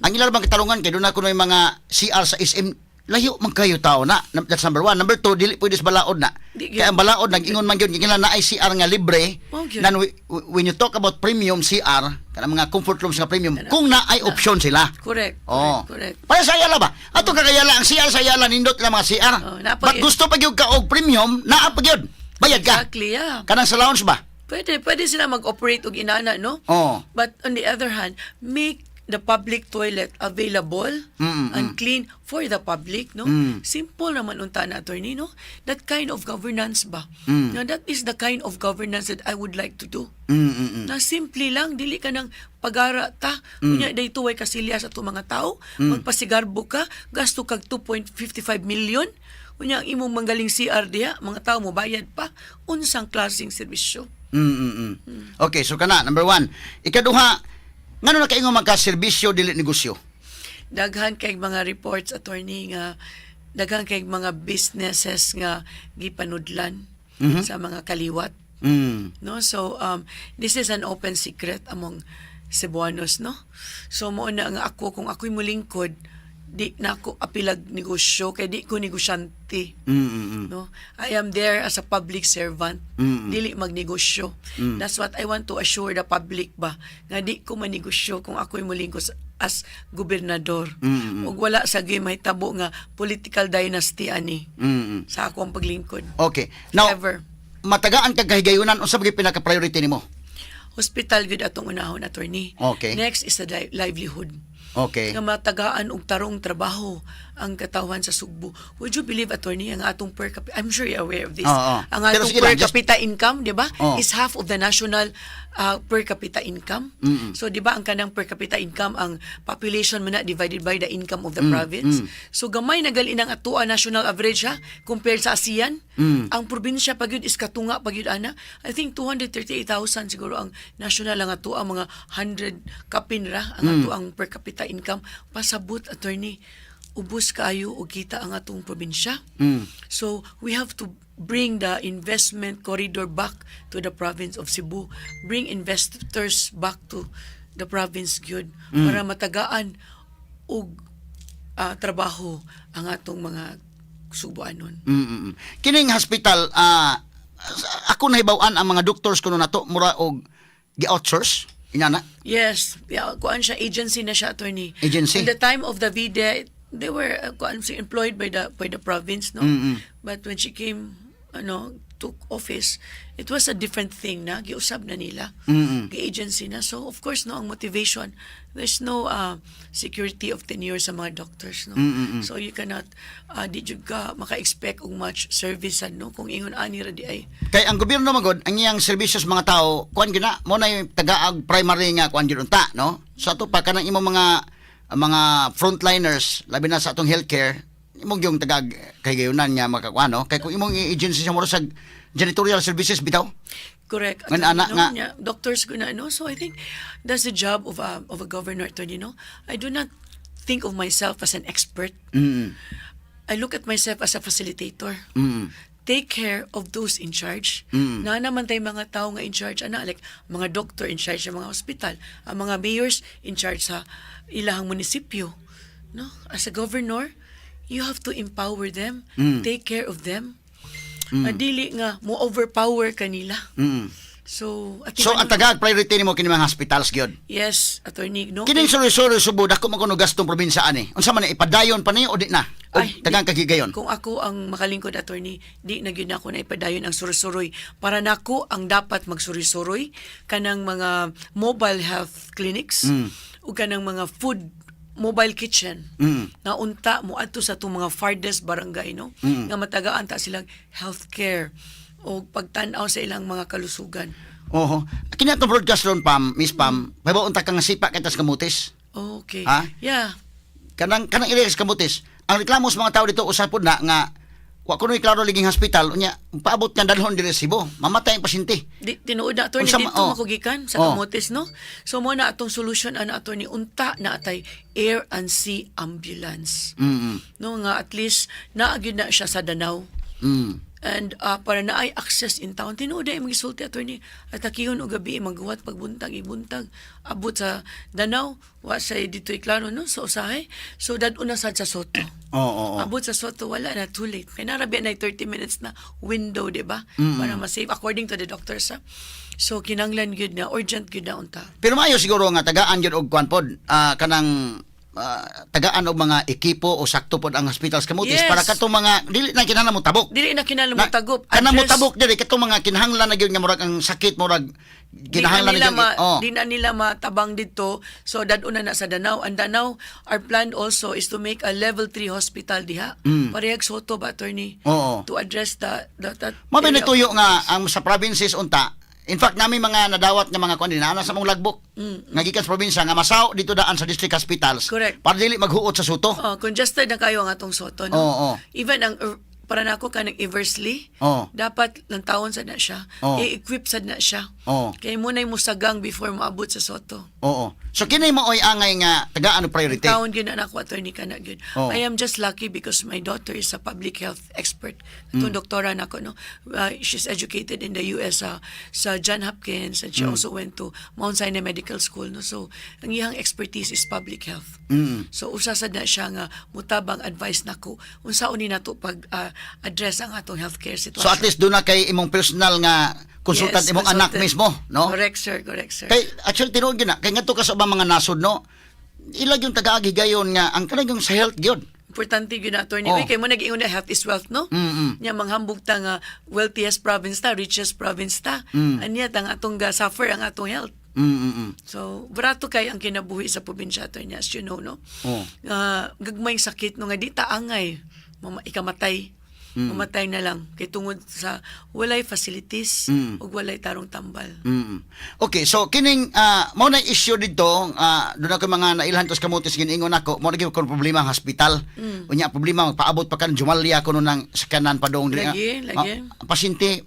ang ilang bang katalungan kay doon na kuno yung mga CR sa SM layo man kayo tao na. That's number 1. Number 2, dili pwede sa balaod na. Di Kaya ang balaod nag-ingon man gyud kila na ay CR nga libre. Okay. Nan when you talk about premium CR, kana mga comfort rooms nga premium, kung na ay option sila. Correct. Oh. Correct. Para sa Ayala ba? Ato kakayala ang CR sa Ayala nindot lang mga CR. Oh, napa But yun. gusto pa gyud ka og premium, naa pa gyud. Bayad ka. Exactly, yeah. Kanang sa lounge ba? Pwede sila mag-operate og inana, no? Oh. But on the other hand, make the public toilet available and clean for the public, no? Simple naman unta na, attorney, no? That kind of governance ba? Now, that is the kind of governance that I would like to do. Na simple lang, dili ka ng pagara ta. Kunya, dahito way kasilya sa itong mga tao. Magpasigarbo ka, gasto kag 2.55 million. Kunya, ang imong manggaling CR diha, mga tao mo bayad pa. Unsang klaseng serbisyo. Okay, so kana number 1. Ikaduha, ngano na kaingon magka-serbisyo dili negosyo? Daghan kay mga reports, attorney, nga daghan kay mga businesses nga gipanudlan sa mga kaliwat, no? So this is an open secret among Cebuanos, no? So mo na nga ako, kung ako'y mulingkod, di na ako apilag negosyo kay di ko negosyante, no? I am there as a public servant, dili magnegosyo. That's what I want to assure the public ba, nga di ko manegosyo kung ako'y mulingkod as gobernador. Ug wala sa mahitabo nga political dynasty ani sa akong paglingkod. Okay. Now, Ever. matagaan kag kahigayunan unsa ba gyud pinaka-priority nimo? Hospital gud atong unahon, attorney. Okay. Next is the livelihood. Okay. Nga matagaan og tarong trabaho ang katawan sa Sugbo. Would you believe, attorney, ang atong per capita, I'm sure you're aware of this, Oo. ang Pero atong sige per lang, just- capita income, di ba, Oo. is half of the national per capita income. So, di ba, ang kanang per capita income, ang population mo na divided by the income of the province. So, gamay na gali ng atua national average, ha, compared sa ASEAN. Ang probinsya pagyud is katunga pagyud ana. I think 238,000 siguro ang national ang atua, mga 100 kapin ra ang atuang per capita income. Pasabot, attorney, ubos kaayo og kita ang atong probinsya. So we have to bring the investment corridor back to the province of Cebu. Bring investors back to the province gyud para matagaan og trabaho ang atong mga Subuanon. Kining hospital ako nahibaw-an ang mga doctors kuno nato mura og gi-outsource inana. Yes, yeah, kuan siya, agency na siya, attorney. Agency? In the time of the VIDE, they were employed by the province, no? But when she came, took office, it was a different thing na giusab na nila. Gi-agency na. So of course no, ang motivation, there's no security of tenure sa mga doctors, no? So you cannot di jud ka maka-expect og much service, no, kung ingon ani ra di ay. Kay ang gobyerno magod ang iyang serbisyo sa mga tao kuan gina mo na yung tagaag primary nga kuan gyud unta, no? So ato pa kanang imong mga frontliners labi na sa atong healthcare imong yung tagag kahigayunan nga makakuan, no? Kay kung imong agency sa mura sa janitorial services bitaw. Correct. When anak nga. Doctors ko na, so I think that's the job of a governor, attorney, no? I do not think of myself as an expert. I look at myself as a facilitator. Take care of those in charge. Na naman tayo mga tao nga in charge, like mga doctor in charge sa mga hospital, ang mga mayors in charge sa ilahang munisipyo. No? As a governor, you have to empower them, Mm. take care of them. Dili nga mo overpower kanila. Mm. So, So ang tagag priority nimo kini mga hospitals gyud. yes, attorney, no? Kining suri-suri subod ako man kuno gastong probinsya ani. Unsa man ni ipadayon pa ni o di na? O tagang kagigayon. Kung ako ang makalingkod, attorney, di na gyud ako na ipadayon ang surusuroy. Para nako ang dapat magsurusuroy kanang mga mobile health clinics o kanang mga food mobile kitchen na unta mo adto sa itong mga farthest barangay, no? Nga matagaan ta silang healthcare o pagtan-aw sa ilang mga kalusugan. Oho. Kini atong broadcast ron Pam, Miss Pam, pahibaw unta kang sipa kitas kamutis. Okay. Ha? Yeah. Kanang irex kamutis. Ang reklamo sa mga tao dito usap pod na nga wa kuno klaro liging hospital unya paabot nga dalhon diri Cebu, mamatay ang pasyente. Tinuod na, attorney, Unsa dito ma- makugikan sa Oh. kamotes, no? So, mo na atong solution, attorney, unta na atay air and sea ambulance. No, nga at least, naagid na siya sa Danau. And para na ay access in town, tinuod ay magisulti, attorney, at akihon o gabi, maghuwat, pagbuntag, ibuntag, abot sa Danau, wa sa dito klaro, no? So, usahay. So, daduna sad sa Soto. Oo. Abot sa Soto, wala na, too late. Kaya narabi na 30 minutes na window, di ba? Para ma-save, according to the doctors, ha? So, kinanglan yun na, urgent yun na unta. Pero maayo siguro nga tagaan yun og kwan pod, kanang tagaan og mga ekipo o sakto pod ang hospitals kamutis Yes. para katong mga dili na kinahanglan mo tabok. Dili na kinala mo tagop. Kanang mo Address- tabok dili katong mga kinahanglan na gyud nga murag ang sakit murag kinahanglan na gyud. Di na nila matabang dito. So, daduna na sa Danau. And Danau, our plan also is to make a level 3 hospital diha. Parehag Soto ba, attorney? Oo. To address that Mabay area of natuyo nga focus. ang sa provinces unta. In fact, nami mga nadawat nga mga kuan na sa mong lagbok. Nga gikan sa probinsya nga masaw dito daan sa district hospitals. Correct. Para dili maghuot sa suto. Oh, congested na kayo ang atong Soto, no? Oo. Even ang para nako kanang Eversley, Oo. dapat lang tawon sad na siya. Oo. I-equip sad na siya. Oo. Kaya muna yung musagang before maabot sa Soto. Oo. So kini mo oy angay nga tagaan og priority. Tawon yun na ako, attorney ka na yun. Oo. I am just lucky because my daughter is a public health expert. Itong doktora na ako, no? She's educated in the US sa John Hopkins, and she also went to Mount Sinai Medical School, no? So, ang iyang expertise is public health. So, usasad na siya nga mutabang advice nako unsaon ni nato pag address ang atong healthcare situation. So at least doon na kay imong personal nga konsultant Yes, imong anak consultant. mismo, no? Correct, sir. Correct, sir. Kay actually tinuod gyud na kay ngadto ka sa ubang mga nasod, no? Ilag yung taga-agi gayon nga ang kanang yung sa health gyud. Importante yun, attorney. Oh. Uy, kay mo nag-iuna, health is wealth, no? Nya manghambog ta nga wealthiest province ta, richest province ta. Anya tang atong suffer ang atong health. So, barato kay ang kinabuhi sa probinsya, attorney, as you know, no? Oh. Gagmay sakit no nga di taangay, ikamatay. Mamatay na lang kay tungod sa walay facilities ug walay tarong tambal. Okay, so kining mao na issue dito, doon ako mga nailhan tos kamutis giningon nako, mao gyud kon problema ang hospital. Unya problema magpaabot pa kan Jumalia kuno nang sakanan padong diri. Lagi. Ang pasyente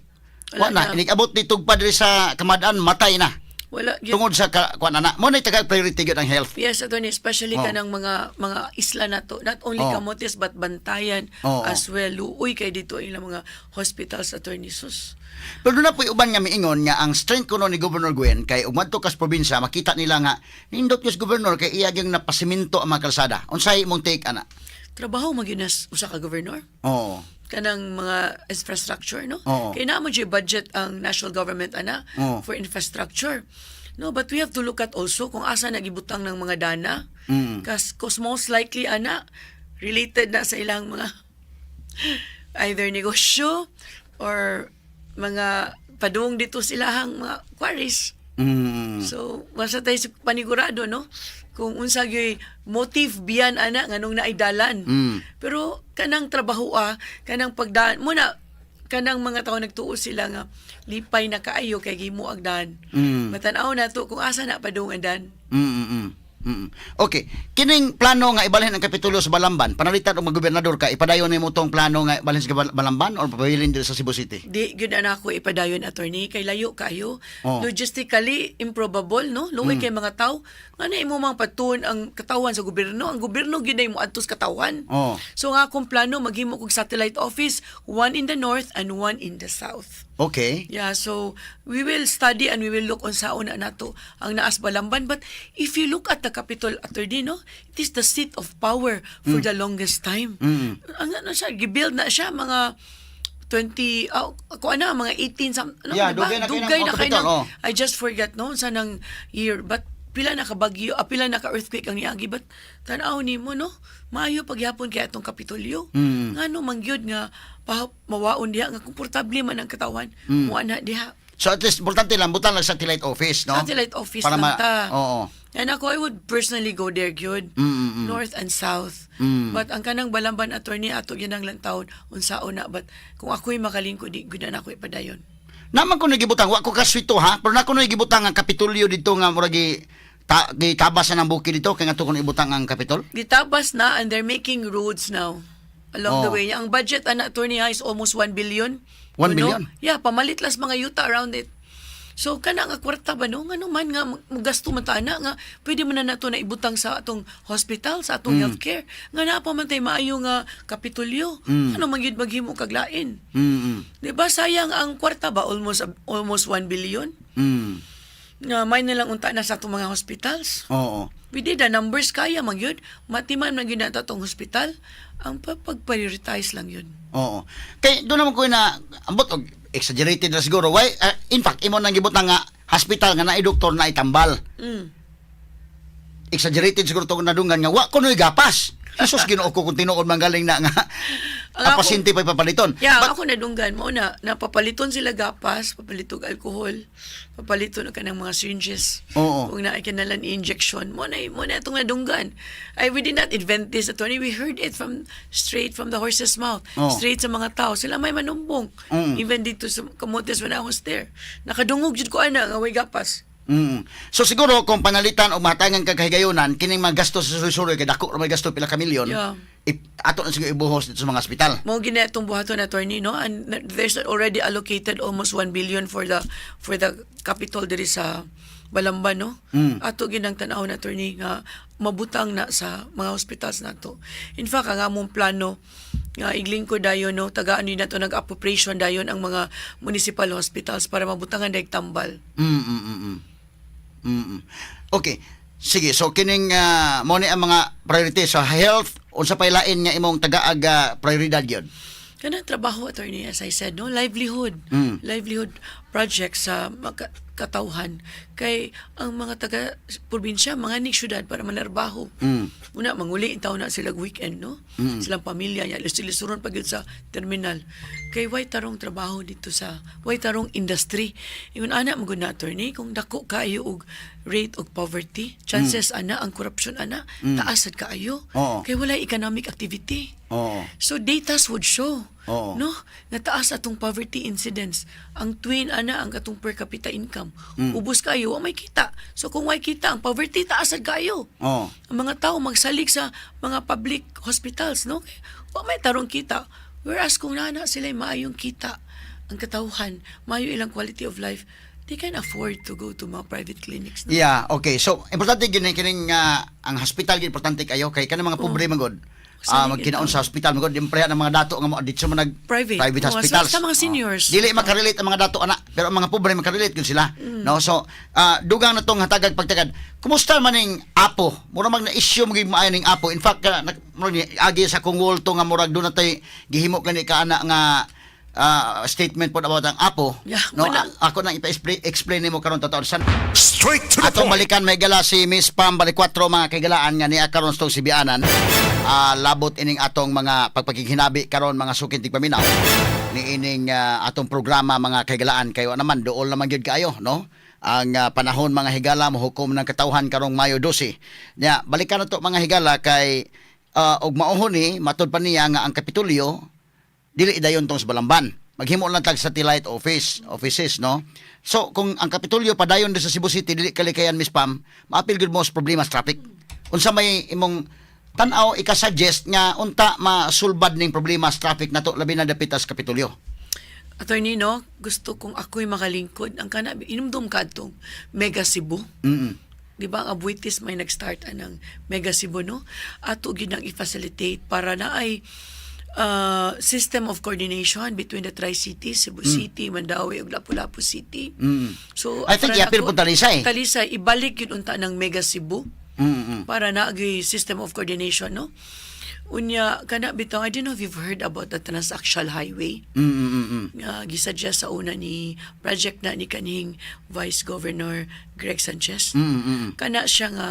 Wala wala na, na. inigabot ditog pa diri sa kamadaan matay na. Wala gyud. Tungod sa kuan ana, mao na taga priority gyud ang health. Yes, attorney, especially Oh. kanang mga isla na to. Not only Oh. Camotes, but Bantayan Oh, as well. Luoy kay dito ilang mga hospitals, attorney, sus. Pero doon na po uban nga miingon nga ang strength kuno ni Governor Gwen kay umadto kas probinsya makita nila nga nindot yung governor kay iya gyud napasiminto ang mga kalsada. Unsay imong take ana? Trabaho magyunas usa ka governor. Oo. Kanang mga infrastructure, no? Oo. Kaya naman siya budget ang national government, ana, Oo. for infrastructure. No, but we have to look at also kung asa nagibutang ng mga dana. Cause most likely, ana, related na sa ilang mga either negosyo or mga padung dito silahang mga quarries. So, basta tayo sa panigurado, no? Kung unsa gyud motive biyan ana nganong naidalan. Pero kanang trabaho kanang pagdaan muna kanang mga tao nagtuo sila nga lipay na kaayo kay gimo ang daan. Matan-aw na to kung asa na padung ang daan. Okay, kining plano nga ibalhin ang kapitulo sa Balamban, panalitan og gobernador ka, ipadayon nimo tong plano nga ibalhin sa Balamban or papabilin dito sa Cebu City? Di gyud ana ko ipadayon, attorney, kay layo kayo. Oh. Logistically improbable, no? Luoy kay mga tao nga na imo mang patuon ang katawan sa gobyerno. Ang gobyerno gyud ay mo adtos katawan. Oh. So nga akong plano maghimo kog satellite office, one in the north and one in the south. Okay. Yeah, so we will study and we will look on sa una nato ang naas Balamban. But if you look at the ta Capitol attorney, no? It is the seat of power for the longest time. Ang ano siya, gibuild na siya mga 20, ako ano, mga 18, ano, Yeah, diba? dugay na kayo ng Dugay na kayo Capitol, ng, I just forget, no? Sa nang year, but pila na kabagyo, pila na ka-earthquake ang niagi, but tanaw ni mo, no? Maayo pagyapon kaya itong Kapitolyo. Nga no, mangyod nga, mawaon diha, nga komportable man ang katawan, muwa na diha. So at least, importante lang, butang lang satellite office, no? Satellite office Para lang ta. Oo. And ako, I would personally go there, gyud, north and south. But ang kanang Balamban attorney, ato yun ang lang taon, unsaon na. But kung ako'y makalingkod, di gud na ako'y padayon. Naman ko nagibutang, wa ko kaswito ha, pero na ko nagibutang ang Kapitolyo dito nga murag gitabas na ng buki dito kaya nga to ko ibutang ang Kapitol. Gitabas na and they're making roads now along the Oh. way. Ang budget ana attorney is almost 1 billion. 1 You know? billion? Yeah, pamalit las mga yuta around it. So kana nga kwarta ba no? Ngano man nga magasto man ta ana nga pwede man na nato na ibutang sa atong hospital, sa atong healthcare. Nga na pa man tay maayo nga Kapitolyo. Ano man gyud maghimo kag lain. Di ba sayang ang kwarta ba almost 1 billion? Nga may nalang unta na sa atong mga hospitals. Oo. We did the numbers kaya man yun. Matiman man yun na itong hospital. Ang pag-prioritize lang yun. Oo. Kay doon naman ko na ambot og exaggerated na siguro. Why in fact imo nang gibutang nga hospital nga naay doktor na itambal. Exaggerated siguro to nadunggan nga wa kunoy gapas. Jesus Ginoo ko kung tinuod man galing na nga ang pasyente pa papaliton. Yeah, But, ako nadunggan mo na napapaliton sila gapas, papaliton alcohol, papaliton na kanang mga syringes. Oo. Kung na kinalan injection mo na itong nadunggan. We did not invent this attorney. We heard it straight from the horse's mouth. Oo. Straight sa mga tao. Sila may manumbong. Even dito sa Camotes when I was there. Nakadungog jud ko ana nga way gapas. So siguro kung panalitan o matangan kag kahigayonan kining mga gasto sa susuroy kay dako ra may gasto pila ka milyon. Yeah. Ato na siguro ibuhos dito sa mga ospital. Mo gina itong buhaton attorney, no? And there's already allocated almost 1 billion for the capital diri sa Balamban, no? Ato ginang tan-aw na attorney nga mabutang na sa mga hospitals nato. In fact, ang among plano nga igling ko dayon, no, tagaan ni nato nag-appropriation dayon ang mga municipal hospitals para mabutangan daig tambal. Okay. Sige, so kining mo ni ang mga priority sa health unsa pay lain nga imong tagaag prioridad gyud. Kanang trabaho attorney, as I said, no, livelihood projects sa katawhan kay ang mga taga probinsya mga ning syudad para manarbaho. Una manguli intaw na sila weekend, no? Silang pamilya niya lisuron pag yun sa terminal. Kay way tarong trabaho dito sa way tarong industry. Ingon ana magud na attorney kung dako kaayo og rate og poverty, chances ana ang corruption ana taas sad kaayo. Oo. Kay wala economic activity. Oo. So data would show, Oo. no, nga taas atong poverty incidence. Ang twin ana ang atong per capita income. Ubos kayo wa may kita. So kung may kita ang poverty taas sad kayo. Oo. Ang mga tao magsalig sa mga public hospitals, no? Wa may tarong kita. Whereas kung nana sila maayong kita, ang katawhan, maayo ilang quality of life, they can afford to go to mga private clinics. No? Yeah, okay. So importante gyud kining ang hospital gyud importante kayo kay kanang mga pobre man gud. Magkinaon sa hospital magod dimpreha ng mga dato nga mo dito mo nag Private. hospitals. Sa mga seniors. Dili makarelate ang mga dato ana, pero ang mga pobre makarelate gyud sila. No, so dugang na tong hatagag pagtagad. Kumusta man ning apo? Mura mag na issue mo gyud maayo ning apo. In fact agi sa kung wall to nga murag do na tay gihimo kani ka ana nga statement po about ang apo. Yeah, No, wala. ako nang ipa-explain nimo karon totoo san. Straight to the Atong point. balikan may gala si Miss Pam balik 4 mga kagalaan nga ni karon stong Sibianan. Labot ining atong mga pagpakihinabi karon mga sukin tigpaminaw ni ining atong programa mga kagalaan kayo naman dool naman gyud kayo, no? Ang panahon mga higala mohukom ng katawhan karong Mayo 12. Nya balikan nato mga higala kay og mauhon ni matud pa niya nga ang Kapitolyo dili dayon tong sa Balamban. Maghimo lang tag satellite offices, no? So kung ang Kapitolyo padayon sa Cebu City dili kalikayan Miss Pam, maapil gud mo sa problema sa traffic. Unsa may imong tan-aw ika-suggest nga unta masulbad ning problema sa traffic nato labi na dapit sa Kapitolyo? Attorney, no, gusto kong ako'y makalingkod. Ang kana, inumdum ka itong Mega Cebu. Di ba, ang Abuitis may nag-start ng Mega Cebu, no? Ato yun ang i-facilitate para na ay system of coordination between the Tri-Cities, Cebu City, Mandawi, ug Lapu-Lapu City. So, I think para iapil po Talisay. Talisay, ibalik yun unta ng Mega Cebu. para naagi system of coordination, no? Unya, kana bitaw, I don't know if you've heard about the Transaxle Highway. Gisuggest sa una ni project na ni kanhing Vice Governor Greg Sanchez. Kana siya nga,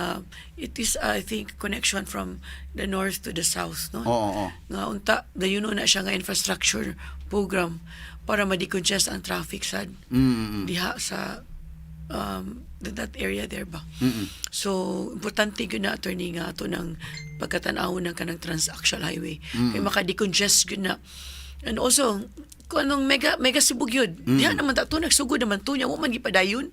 it is, I think, connection from the north to the south, no? Oo. Nga unta, dayuno na siya nga infrastructure program para ma-decongest ang traffic sad diha sa that area there ba. So, importante yun na, attorney, nga ito ng pagkatanaw ng kanang Transaxle Highway. Kaya maka-decongest yun na. And also, kung anong mega sibug yun, diha naman ito, nagsugod naman ito niya, man gipadayon.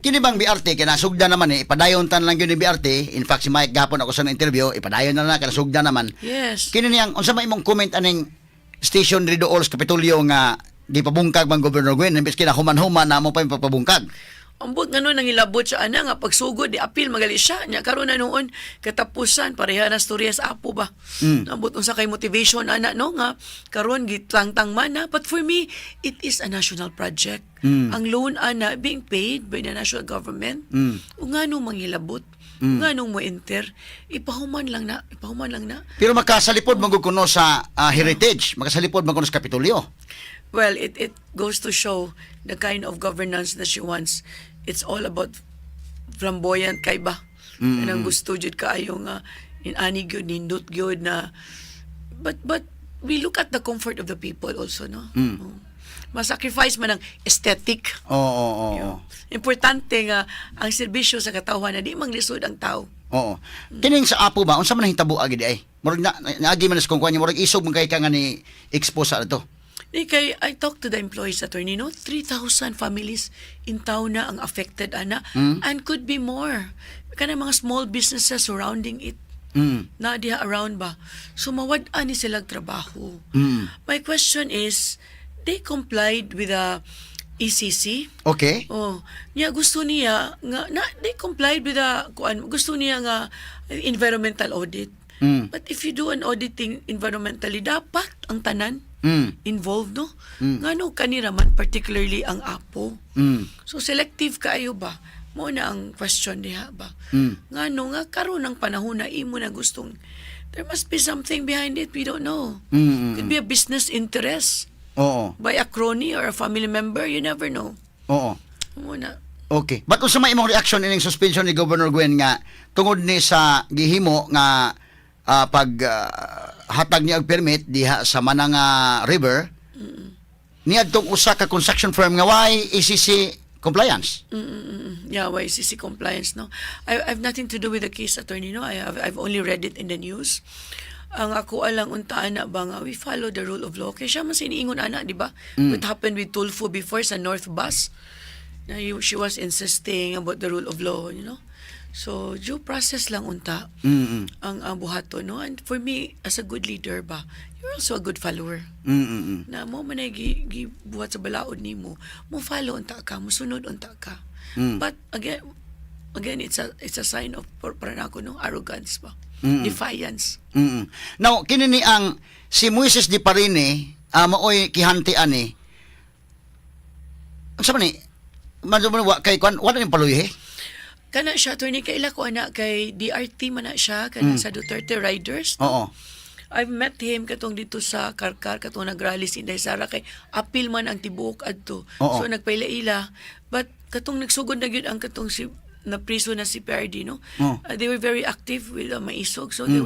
Kini bang BRT kinasugda naman ipadayon tan lang yun ni BRT. In fact si Mike gapon ako sa interview, ipadayon na kinasugda naman. Yes. Kini niyang unsa may imong comment aning station Rido Ols Kapitolyo nga gipabungkag bang Governor Gwen imbes kinahuman-human na mo pa yung papabungkag. Ambot nga nun, nangilabot siya, nga pagsugod, di apil, magali siya. Nya, karon na noon, katapusan, pareha na storya sa apo ba? Ambot sa kay motivation, no, nga, karon gitlangtang man na. But for me, it is a national project. Ang loan, being paid by the national government. O nga nung mangilabot, nga nung mo enter, ipahuman lang na. Pero makasalipod magud kuno sa heritage, makasalipod magud kuno sa Kapitolyo. Well, it goes to show the kind of governance that she wants. It's all about flamboyant kay ba? Kanang gusto jud kaayo nga inani gyud nindot gyud na but we look at the comfort of the people also, no? Masacrifice man ang aesthetic. Oo. Importante nga ang serbisyo sa katawhan na di manglisod ang tao. Oo. Kining sa apo ba unsa man hitabo agi di ay? Murag naagi man sa kung kunya murag isog man kay ka nga ni expose sa ato. Kay I talked to the employees, attorney, no? 3,000 families in town na ang affected, ana. And could be more. Kana mga small businesses surrounding it. Na diha around ba? So, mawad-an ni silang trabaho. My question is, they complied with the ECC. Okay. Oh, niya gusto niya nga they complied with the gusto niya nga environmental audit. But if you do an auditing environmentally, dapat ang tanan involved, no? Ngano kanira man, particularly ang apo. So, selective kaayo ba? Mo na ang question diha ba? Ngano nga, karon ng panahon na imo na gustong, there must be something behind it, we don't know. Could be a business interest. Oo. By a crony or a family member, you never know. Oo. Mo na. Okay. But unsa may imong reaction ining suspension ni Governor Gwen nga tungod ni sa gihimo nga pag hatag niya og permit diha sa Mananga River niadtong usa ka construction firm nga why ECC compliance. Yeah, YCC compliance, no? I've nothing to do with the case, attorney, no? I've only read it in the news. Ang ako alang untaan na ba nga, we follow the rule of law. Kaya siya mas iniingon, ana, di ba? What happened with Tulfo before sa North Bus? Na she was insisting about the rule of law, you know? So, due process lang unta ang buhato, no? And for me, as a good leader ba, you're also a good follower. Na mo man ay gibuhat sa balaod nimo, mo follow unta ka, mo sunod unta ka. But again, it's a sign of para nako no arrogance ba, defiance. Now kini ni ang si Moises Di Parine maoy kihantian ni. Unsa man ni? Wa kay kwan wala ni paluy Kana siya, attorney, kaila ko anak kay DRT man na siya, kana sa Duterte Riders. No? Oo. I've met him katong dito sa Karkar, katong nagrally si Inday Sara, kay apil man ang tibuok adto. Oo. So nagpaila-ila. But katong nagsugod na gyud ang katong si na priso na si PRD, no? They were very active with Maisog, so they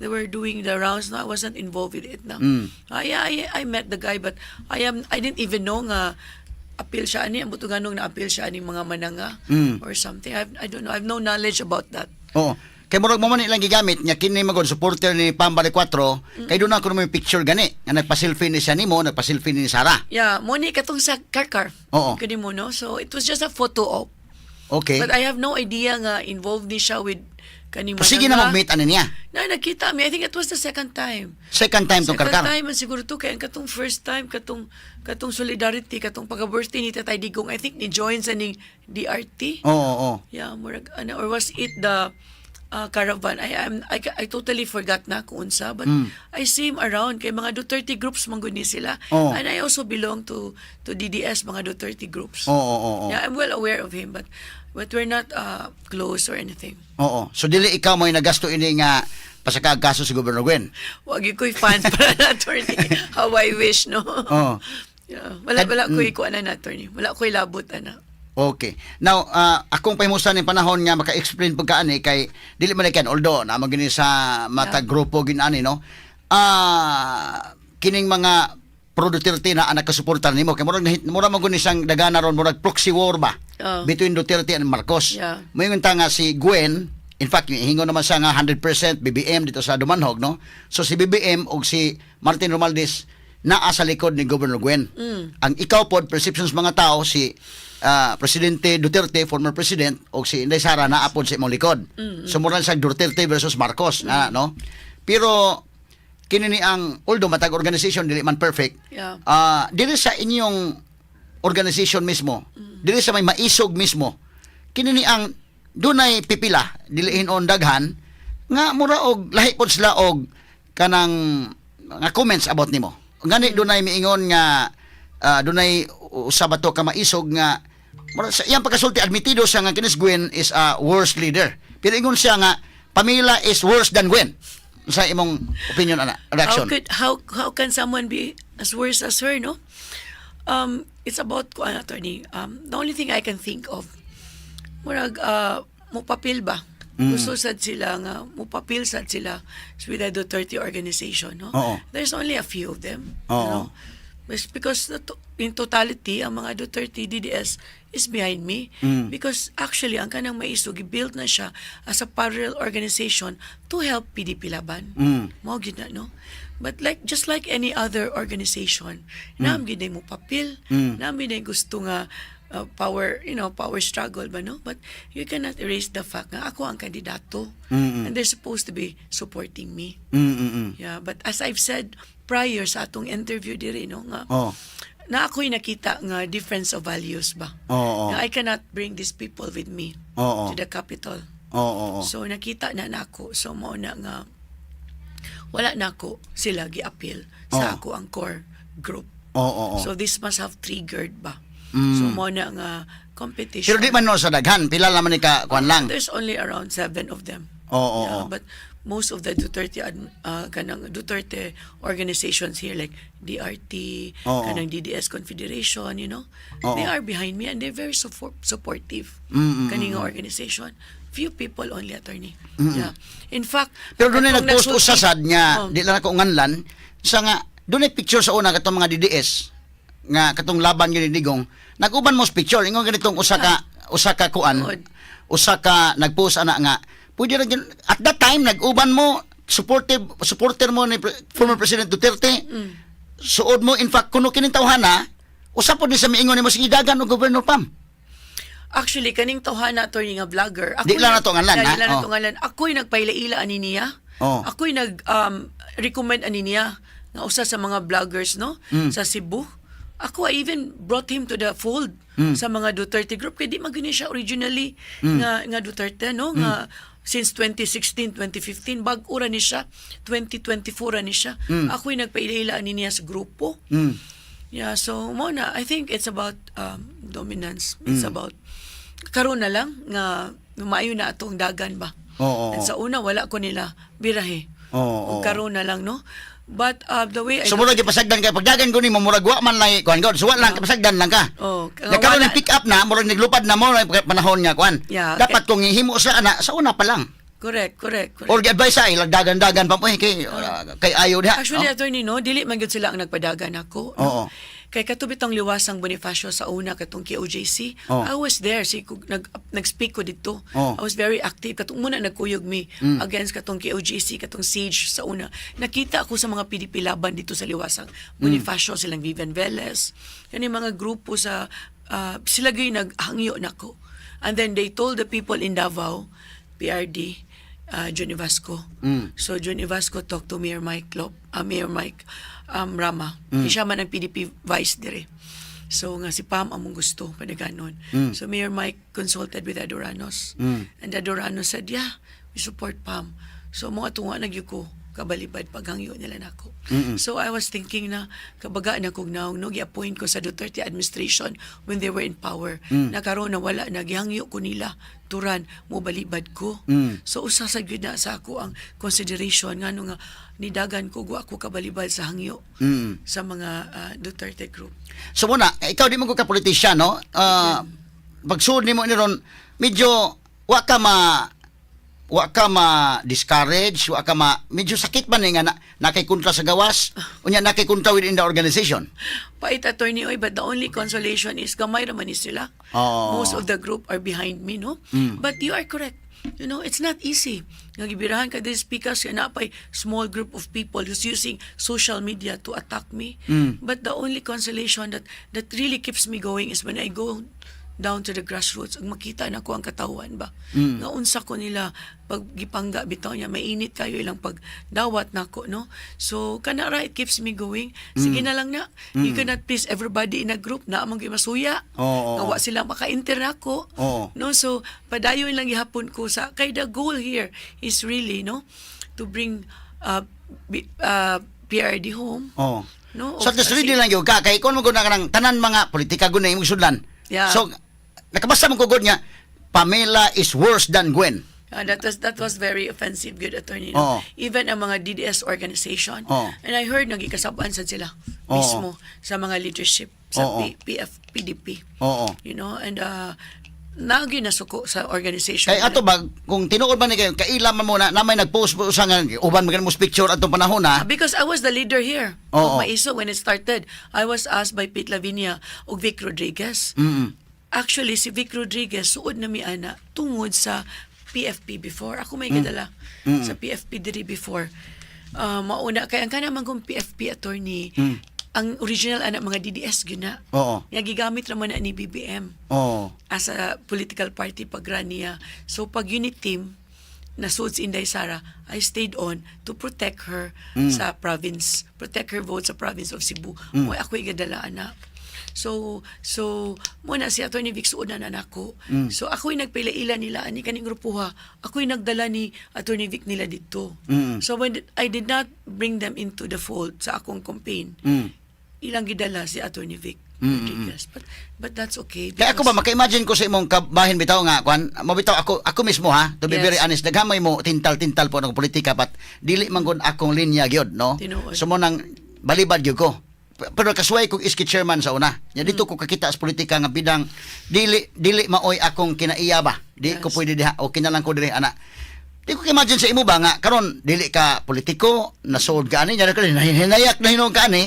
were doing the rounds. No, I wasn't involved with it. No, I met the guy, but I didn't even know nga appeal siya ani, ang butuganong na appeal siya ani mga mananga or something. I don't know. I have no knowledge about that. Oo. Kay murag mo man ilang gigamit nya kini magod supporter ni Pambare 4 kay doon ako may picture gani nga nagpa-selfie ni siya nimo, nagpa-selfie ni Sara. Yeah, mo ni katong sa Karkar. Oo. Kani mo, no? So it was just a photo op. Okay. But I have no idea nga involved ni siya with kani mananga. Sige na mag-meet ani niya. Na nakita mi. I think it was the second time. Second time tong Karkar. Second time man siguro to kaya katong first time katong solidarity katong pagka-birthday ni Tatay Digong, I think ni join sa ning DRT. Oo. Yeah, murag or was it the caravan? I totally forgot na kung unsa, but I see him around kay mga Duterte groups man gud ni sila. And I also belong to DDS, mga Duterte groups. Oo. Yeah, I'm well aware of him, but But we're not close or anything. Oo. So dili ikaw mo nagasto ini nga pasakag kaso sa Governor Gwen. Wag yung ko'y fans para na attorney. How I wish, no? Oo. Yeah. Wala ko'y kuha na attorney. Wala ko'y labot, ana. Okay. Now, akong pahimusta ng panahon nga maka-explain pagkaani kay dili man kan although na magini sa matag grupo ginani no. Kining mga pro Duterte na anak kasuportar nimo kay murag man guni sang dagana ron murag proxy war ba between Duterte and Marcos. Yeah. Moingon ta nga si Gwen, in fact hingo naman siya nga 100% BBM dito sa Dumanhog no. So si BBM ug si Martin Romualdez naa sa likod ni Governor Gwen. Ang ikaw pod perceptions mga tao si Presidente Duterte, former president, o si Inday Sara na apod sa imong likod. So moral sa Duterte versus Marcos na no. Pero kini ni ang although matag organization dili man perfect. Yeah. Dili sa inyong organization mismo, dili sa may maisog mismo. Kini ni ang dunay pipila dili hinon daghan nga mura og lahi pod sila og kanang nga comments about nimo. Ngani dunay miingon nga dunay usab ato ka maisog nga sa iyang pagkasulti admitido siya nga kinis Gwen is a worse leader. Pero ingon siya nga Pamela is worse than Gwen. Sa imong opinion ana reaction. How can someone be as worse as her, no? It's about attorney. The only thing I can think of murag mupapil ba? Gusto sad sila nga mupapil sad sila with the Duterte organization, no? Oo. There's only a few of them. Oo. You know? Because in totality ang mga Duterte DDS is behind me because actually ang kanang maisog gibuild na siya as a parallel organization to help PDP laban. Mao gid na, no? But just like any other organization, naam gid mo papil, naam gid gusto nga power struggle ba, no? But you cannot erase the fact nga ako ang kandidato and they're supposed to be supporting me. Yeah, but as I've said prior sa atong interview diri, no, nga na ako'y nakita nga difference of values ba. Na I cannot bring these people with me to the capital. So nakita na nako, so mao na nga wala nako sila gi-appeal sa ako ang core group. So this must have triggered ba. So mao na nga competition. Pero di man no sa daghan, pila naman ni ka kuan lang. There's only around 7 of them. Yeah, but most of the Duterte kanang Duterte organizations here like DRT, kanang DDS Confederation, you know, they are behind me and they're very supportive. Kaning organization. Few people only, attorney. Yeah. In fact, Pero doon atong nagpost nagsulti- usasad nga di lang ako nganlan sa nga doon picture sa una katong mga DDS nga katong laban gyud ni Digong naguban mo sa picture ingon ganitong usa ka kuan Good. usa ka nagpost ana nga pwede ra gyud at that time naguban mo supporter mo ni former President Duterte suod mo in fact kuno kining tawhana usa pod ni sa miingon nimo sige dagan og Governor Pam. Actually, kaning tawhana attorney nga vlogger. Di lang nato ngalan, ha? Di lang nato ngalan. Ako'y nagpailaila ani niya. Ako'y recommend ani niya nga usa sa mga vloggers, no, sa Cebu. Ako I even brought him to the fold sa mga Duterte group kay di magini siya originally nga Duterte, no, nga since 2016, 2015 bag-o ra ni siya, 2024 ra ni siya. Ako'y nagpailaila ani niya sa grupo. Yeah, so mo na I think it's about dominance. It's about karon na lang nga maayo na atong dagan ba. At sa una wala ko nila birahe. Karon na lang, no. But the way So murag gipasagdan kay pagdagan ko nimo murag wa man lang kuan god. So wa lang kapasagdan lang ka. Nagkaroon ng pick up na murag naglupad na mo panahon nga kuan. Yeah, dapat kung ihimo sa ana sa una pa lang. Correct. Or advice ay dagan-dagan pa mo kay ayaw diha. Actually, attorney, no, dili man gyud sila ang nagpadagan ako. No? Kay katubitang liwasang Bonifacio sa una katong KOJC, I was there. Nag-speak ko dito. I was very active. Katong muna nagkuyog me against katong KOJC, katong siege sa una. Nakita ako sa mga PDP laban dito sa liwasang Bonifacio, silang Vivian Velez. Yan yung mga grupo sa, sila gay naghangyo nako. And then they told the people in Davao, PRD, Johnny Vasco. So Johnny Vasco talked to Mayor Mike Rama. Siya man ang PDP vice dire. So nga si Pam among gusto kada ganon. So Mayor Mike consulted with Adoranos. And Adoranos said, yeah, we support Pam. So mga tunga nagyuko kabalibad paghangyo nila nako. Mm-mm. So I was thinking na kabaga na kog naong no gi-appoint ko sa Duterte administration when they were in power. Nakaroon na wala nagihangyo ko nila turan mo balibad ko. So usa sa gyud na sa ako ang consideration ngano nga nidagan ko ako kabalibad sa hangyo sa mga Duterte group. So muna, ikaw di mo ko ka politisyan, no? Pagsuod nimo ni ron, medyo wa ka discourage, medyo sakit man nga nakay kontra sa gawas, unya nakay kontra within the organization. Pait attorney oy, but the only consolation is gamay raman ni sila. Oh. Most of the group are behind me, no? But you are correct. You know, it's not easy. Nagibirahan ka din speakers, kaya napay small group of people who's using social media to attack me. But the only consolation that really keeps me going is when I go down to the grassroots, ang makita na ko ang katawan ba. Nga unsa ko nila pag gipangga bitaw niya, mainit kayo ilang pagdawat nako, no? So, kanara, it keeps me going. Sige na lang na. You cannot please everybody in a group na amang masuya. Oo. Nga wa sila maka-enter nako. Oo. No? So, padayon lang gihapon ko sa, kay the goal here is really, no? To bring PRD home. Oh. No? So at least ready lang yung ka, kay kung mo guna ka ng tanan mga politika guna yung sudlan. Yeah. So, nakabasa mo ko niya, Pamela is worse than Gwen. That was very offensive, good attorney. Oo. No? Even ang mga DDS organization. Oo. And I heard nagikasabaan sa sila Oo. mismo sa mga leadership sa Oo. PDP. Oo. You know, and nagi nasuko sa organization. Kay ato ba, kung tinuod man ni kayo, kaila man muna, na may nag-post po sa nga, uban maganda mo picture atong panahon ha. Because I was the leader here Oo. of Maiso when it started. I was asked by Pete Lavinia ug Vic Rodriguez. Actually, si Vic Rodriguez, suod na mi ana tungod sa PFP before. Ako may gadala sa PFP diri before. Mauna, kaya ang kanamang kong PFP attorney, ang original anak mga DDS gyud na. Oo. Nga gigamit raman na ni BBM Oo. as a political party pagraniya. So pag unit team na suod si Inday Sara, I stayed on to protect her sa province, protect her vote sa province of Cebu. Mo ako igadala ana. So muna si Atty. Vic suod na nako. So ako'y nagpila-ila nila ani kaning grupuha. Ako'y nagdala ni Atty. Vic nila dito. So when I did not bring them into the fold sa akong campaign, ilang gidala si Atty. Vic Rodriguez. But that's okay. Kaya ako ba, maka-imagine ko sa imong kabahin bitaw nga, kwan, mabitaw ako mismo ha, to be Yes. very honest, naghamay mo tintal-tintal po ng politika, pat dili man gud akong linya gyud, no? Tinuod. So mo nang balibad gyud ko. Pero kasway kog iski chairman sa una. Ya dito ko kakita sa politika nga bidang dili maoy akong kinaiya ba. Di ko Yes. pwede diha o kinalang ko diri ana. Di ko imagine sa imo ba nga karon dili ka politiko, nasod ka ani, nya ka hinayak na hinog ka ani.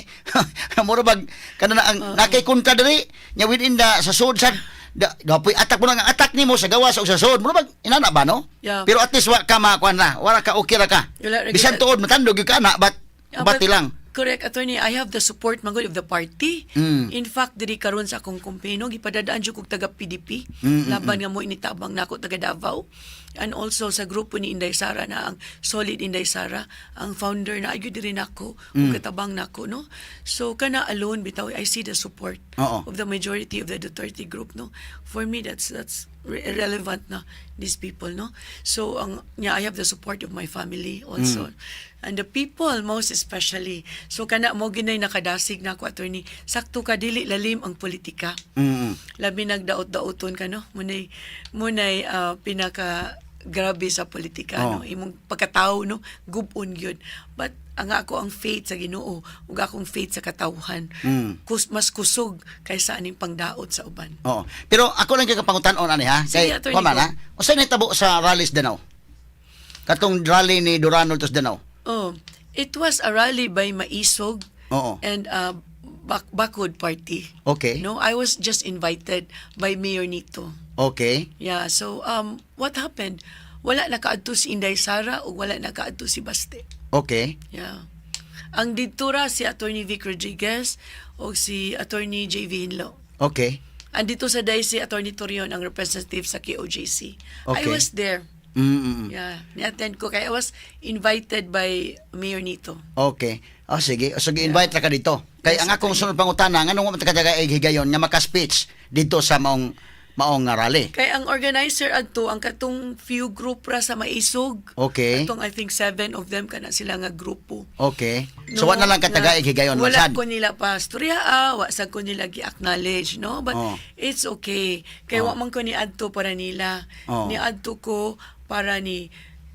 Mura bag kana na ang nakay kontra diri nya within the sa sod sad dapoy atak mo nga atak nimo sa gawas o sa sod. Mura bag inana ba no? Yeah. Pero at least wa ka makuan na, wala ka okay ra ka. Wala ra Bisan gyud. tuod matandog gyud ka na, but bati lang. Correct, attorney. I have the support magod of the party. In fact, diri karon sa akong kumpino, gipadadaan jud kog taga PDP. Laban nga mo initabang nako taga Davao. And also sa grupo ni Inday Sara na ang Solid Inday Sara, ang founder na ayud diri nako, ug katabang nako, no. So kana alone bitaw I see the support Oo. of the majority of the Duterte group, no. For me that's irrelevant na these people, no. So I have the support of my family also. And the people most especially. So kana mo ginay nakadasig na ako attorney. Sakto ka dili lalim ang politika. Labi nagdaot-daoton ka, no. Munay pinaka grabe sa politika, Oh. no. Imong pagkatao, no, gubon gyud. But ang faith sa Ginoo ug akong faith sa katawhan mas kusog kaysa aning pangdaot sa uban. Oo. Pero ako lang kay kapangutan-on ani ha. Sige, Kay Atty. paman Go. ha. Usa ni tabo sa rallies Danau. Katong rally ni Durano tos Danau. Oh, it was a rally by Maisog Oo. and Backward Party. Okay. No, I was just invited by Mayor Nito. Okay. Yeah, so what happened? Wala nakaadto si Inday Sara o wala nakaadto si Baste. Okay. Yeah. Ang didtura si Atty. Vic Rodriguez o si Atty. J.V. Hinlo. Okay. Andito sa day si Atty. Torion, ang representative sa KOJC. I Okay. was there. Yeah, ni-attend ko. Kaya I was invited by Mayor Nito. Okay. Oh, sige. O, sige, invite ra ka dito. Kay Yes, ang akong Atty. sunod pangutana, anong mo takadaga ay higayon nga maka-speech dito sa maong maong nga rally. Kay ang organizer adto ang katong few group ra sa Maisog. Okay. Katong I think 7 of them kana sila nga grupo. Okay. So wala lang kataga higayon lang wala sad. ko nila pastorya, wa sad ko nila gi-acknowledge, no? But Oh. it's okay. Kay wa man ko ni adto para nila. Oh. Ni adto ko para ni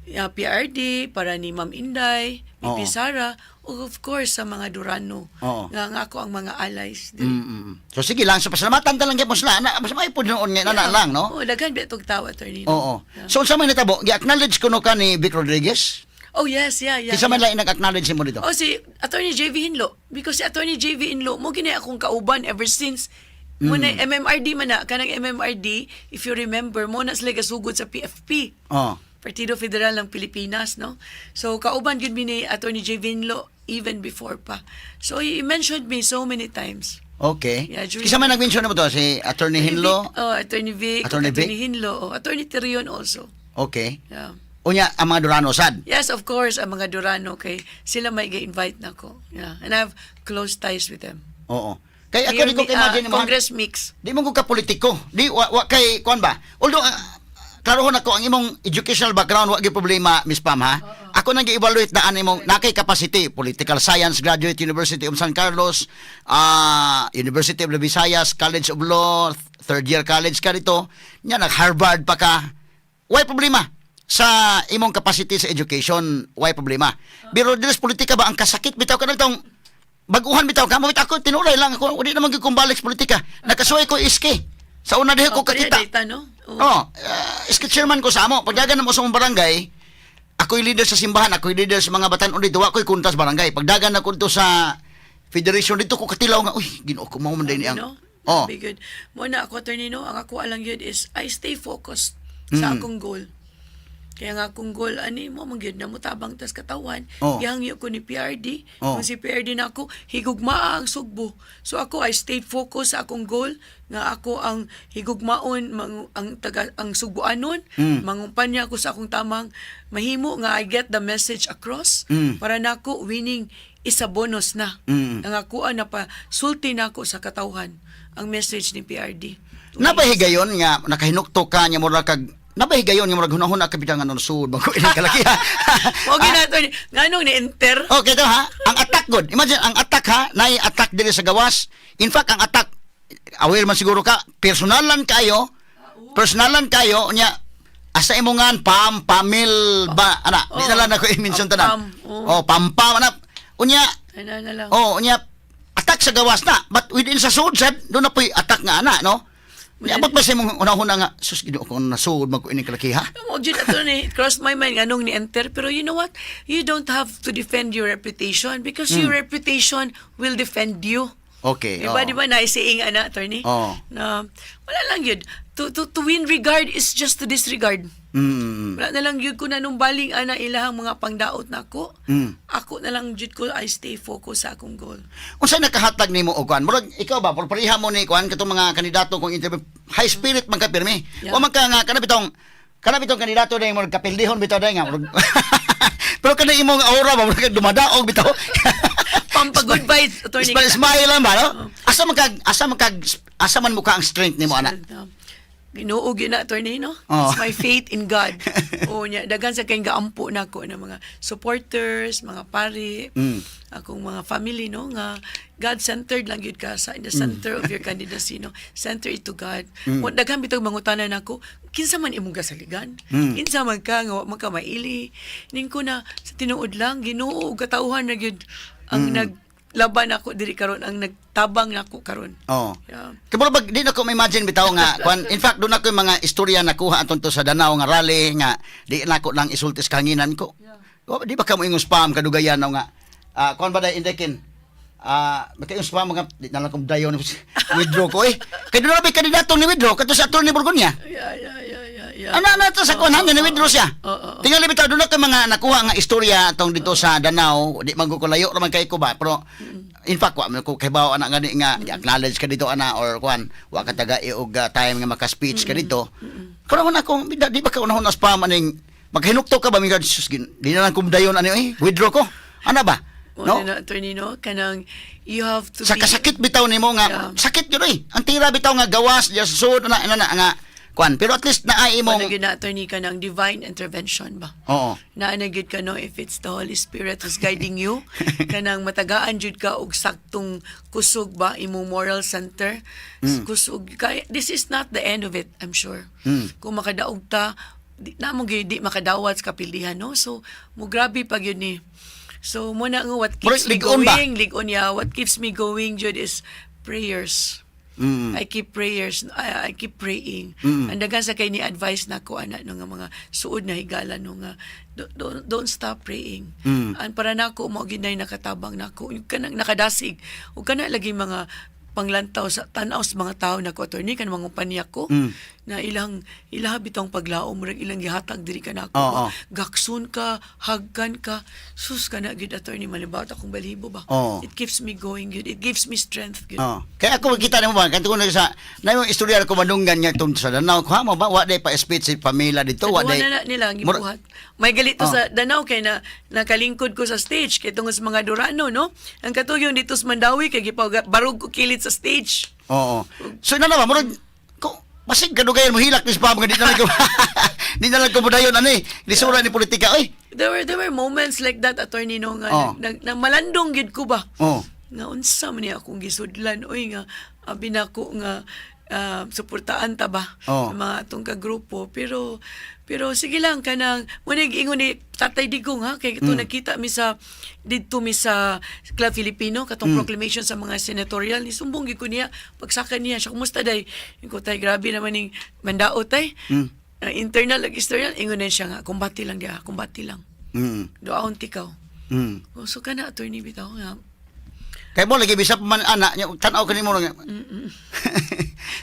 PRD, para ni Ma'am Inday, Oo. Pipi Sara, o of course sa mga Durano. Oo. Nga ako ang mga allies. dili. So sige lang, so pasalamatan ta lang gyapon sila. Mas may pud noon nga na lang, no? Oh, daghan ba itong tawa, attorney? Oo. Yeah. So unsa may natabo? Gi-acknowledge kuno ka ni Vic Rodriguez? Oh, yes, yeah. Kinsa man lang nag-acknowledge mo dito? Oh, si Attorney JV Hinlo. Because si Attorney JV Hinlo, mo gina akong kauban ever since muna MMRD man na. Kanang MMRD, if you remember, mo na sila gasugod sa PFP. Oh. Partido Federal ng Pilipinas, no? So, kauban yun ni Attorney JV Hinlo even before pa. So, he mentioned me so many times. Okay. Yeah, during- Kinsa man nag-mention mo to? Si Attorney Hinlo? Attorney Vic, Attorney Vic? Hinlo, Attorney Terion also. Okay. Yeah. Unya ang mga Durano sad. Yes, of course, ang mga Durano, kay sila may ga-invite na ko. Yeah. And I have close ties with them. Oo. Kay ako di ko imagine mo. Congress mix. Di mo ko ka politiko. Di wa kay kuan ba? Although klarohon ako ang imong educational background wa gyud problema Miss Pam ha. Ako nang gi-evaluate daan imong nakay capacity, political science graduate University of San Carlos, University of the Visayas, College of Law, third year college ka dito. Nya nag Harvard pa ka. Why problema? Sa imong capacity sa education, why problema? Pero dinis politika ba ang kasakit bitaw ka nitong baguhan bitaw ka mo ako tinulay lang ako di naman gyud kumbalik sa politika. Nakasuway ko iske. Sa una diha ko kakita. Data, no? Oh, iske chairman ko sa amo. Pagdagan mo sa mong barangay, ako'y leader sa simbahan, ako'y leader sa mga batan-on dito, ako'y kuntas barangay. Pagdagan ako dito sa federation dito ko katilaw nga, uy, Ginoo ko mo man din ang. No? Oh. Be good. Muna ako, attorney, no? Ang ako alang yun is, I stay focused sa akong goal. Kaya nga akong goal, ani mo, mangyod na mo tabang tas katawan. Oh. Ihangyo ko ni PRD. Oh. Kung si PRD na ako, higugmaa ang sugbo. So ako, I stay focused sa akong goal. Nga ako ang higugmaon, ang sugboanon. Mangumpanya ako sa akong tamang mahimo nga I get the message across. Para na ako winning isa bonus na. Ang ako na pa sulti na ako sa katawhan ang message ni PRD. Napahigayon nga nakahinukto ka nya mura kag napahigayon nga murag hunahuna ka bidangan non sud bago ini kalaki ha. Mo ginato ni nganong ni enter. Okay to ha. Ang attack god. Imagine ang attack ha, nay attack diri sa gawas. In fact ang attack aware man siguro ka personalan kayo. Personalan kayo nya asa imongan pamil ba ana di na lang ako i-mention tanan. Pam ana unya Ano na lang. unya attack sa gawas na but within sa sud sad do na poy attack nga ana no. Nya abot ba sa imong una-una nga sus Ginoo ko nasud magko ini kalaki ha. Mo jud ato ni cross my mind nganong ni enter pero you know what? You don't have to defend your reputation because your reputation will defend you. Okay. Diba, diba, naisiing ana, attorney? Oo. Na, wala lang yun. To win regard is just to disregard. Wala na lang yun ko na nung baling ana ilahang mga pangdaot na ako. Ako na lang yun ko, I stay focused sa akong goal. Unsa nakahatag nimo og kuan? Murag ikaw ba pariha mo ni kuan katong mga kandidato kung interview high spirit man ka pirmi. Yeah. O man ka nga kana bitong kandidato dai murag kapildihon bitaw dai nga murag. Pero kana imong aura ba murag dumadaog bitaw. Pampag-good vibes, attorney. Smile lang ba no? Asa man mukha ang strength nimo ana? Ginuog yun na, attorney, no? Oh. It's my faith in God. O niya, dagan sa kayong gaampo na ko ng mga supporters, mga pari, akong mga family, no? Nga God-centered lang yun ka sa in the center of your candidacy, no? Center it to God. Mo daghan bitog mangutanan nako, kinsa man imong gasaligan? Kinsa man ka nga wa man ka maili? Ning ko na sa tinuod lang Ginoo ug katawhan na gyud ang naglaban ako diri karon, ang nagtabang nako karon. Oh. Yeah. Kaya bag di na ko imagine bitaw nga kuan in fact do na ko yung mga istorya nakuha aton to sa Danao nga rally nga di na ko lang isultis kanginan ko. Oh, di ba ka mo ingong spam kadugayan nga kuan ba dai indekin yung spam mga di na lang kong dayon withdraw ko kay do na ba kandidato ni withdraw kato sa attorney Borgonya. Yeah. Ana to sa kuan hangin ni withdraw siya. Tingali bitaw do na ko mga nakuha nga istorya atong dito sa Danao di man ko layo ra man kay ko ba pero in fact wa man ko kay bawo ana ngani nga acknowledge ka dito ana or kuan wa ka taga og time nga maka-speech ka dito. Pero na ko di ba ka unahon na spam aning maghinukto ka ba mi God sus di na lang kumdayon ani withdraw ko. Ana ba? No? Na attorney no kanang you have to Sa be kasakit bitaw nimo nga Yeah. sakit yun ang tira bitaw nga gawas diya sa sud na nga kwan pero at least naay mo imong na attorney kanang divine intervention ba. oo Naanagid ka no if it's the Holy Spirit who's guiding you kanang matagaan jud ka og saktong kusog ba imong moral center kusog kay this is not the end of it, I'm sure. Kung makadaog ta namong di makadawat sa kapilihan no, so mo grabe pag yun ni. So muna nga what keeps me Ligon ba? going ligon ya what keeps me going jud is prayers. I keep prayers, I keep praying. Ang dagan sa kay ni advice nako ana no nga mga suod na higala no nga don't stop praying. An para nako mo ginay nakatabang nako kanang nakadasig ug kana lagi mga panglantaw sa tanaw sa mga tao na ko attorney kan mga kumpanya ko na ilang bitong paglaom murag ilang gihatag diri ka nako Oo. gaksun ka hagkan ka sus kana gid attorney malibawt akong balibo ba. Oo. It keeps me going good, it gives me strength good. oh kaya ako makita nimo ba kanto na sa na yung istorya ko manunggan nga tung sa Danau ko mo ba wa day pa speech si pamilya dito wa Kaduha day na nila ang gibuhat. May galito Oh. sa Danau kay na nakalingkod ko sa stage kay tungod sa mga Durano no. Ang katuyong dito sa Mandawi kay barog ko kilit sa stage. oo so na naman murag ko basig kadugayan mo hilak ni spam nga di na lang ko di na lang ko mudayon ani lisura ni politika oy There were moments like that attorney no nga Oh. nang malandong gid ko ba. oo Nga unsa man niya akong gisudlan oy nga abi nako nga suportaan ta ba Oh. sa mga atong kagrupo pero sige lang kanang munig ingon ni Tatay Digong ha kay ito nakita mi sa didto mi sa Club Filipino katong proclamation sa mga senatorial ni sumbong gid ko niya pagsaka niya siya kumusta day ko tay grabe naman ning mandaot tay internal ag external ingon na siya nga kumbati lang dia kumbati lang doon tikaw so kana attorney bitaw nga kay mo lagi bisa pa man anak nya tan-aw kanimo nga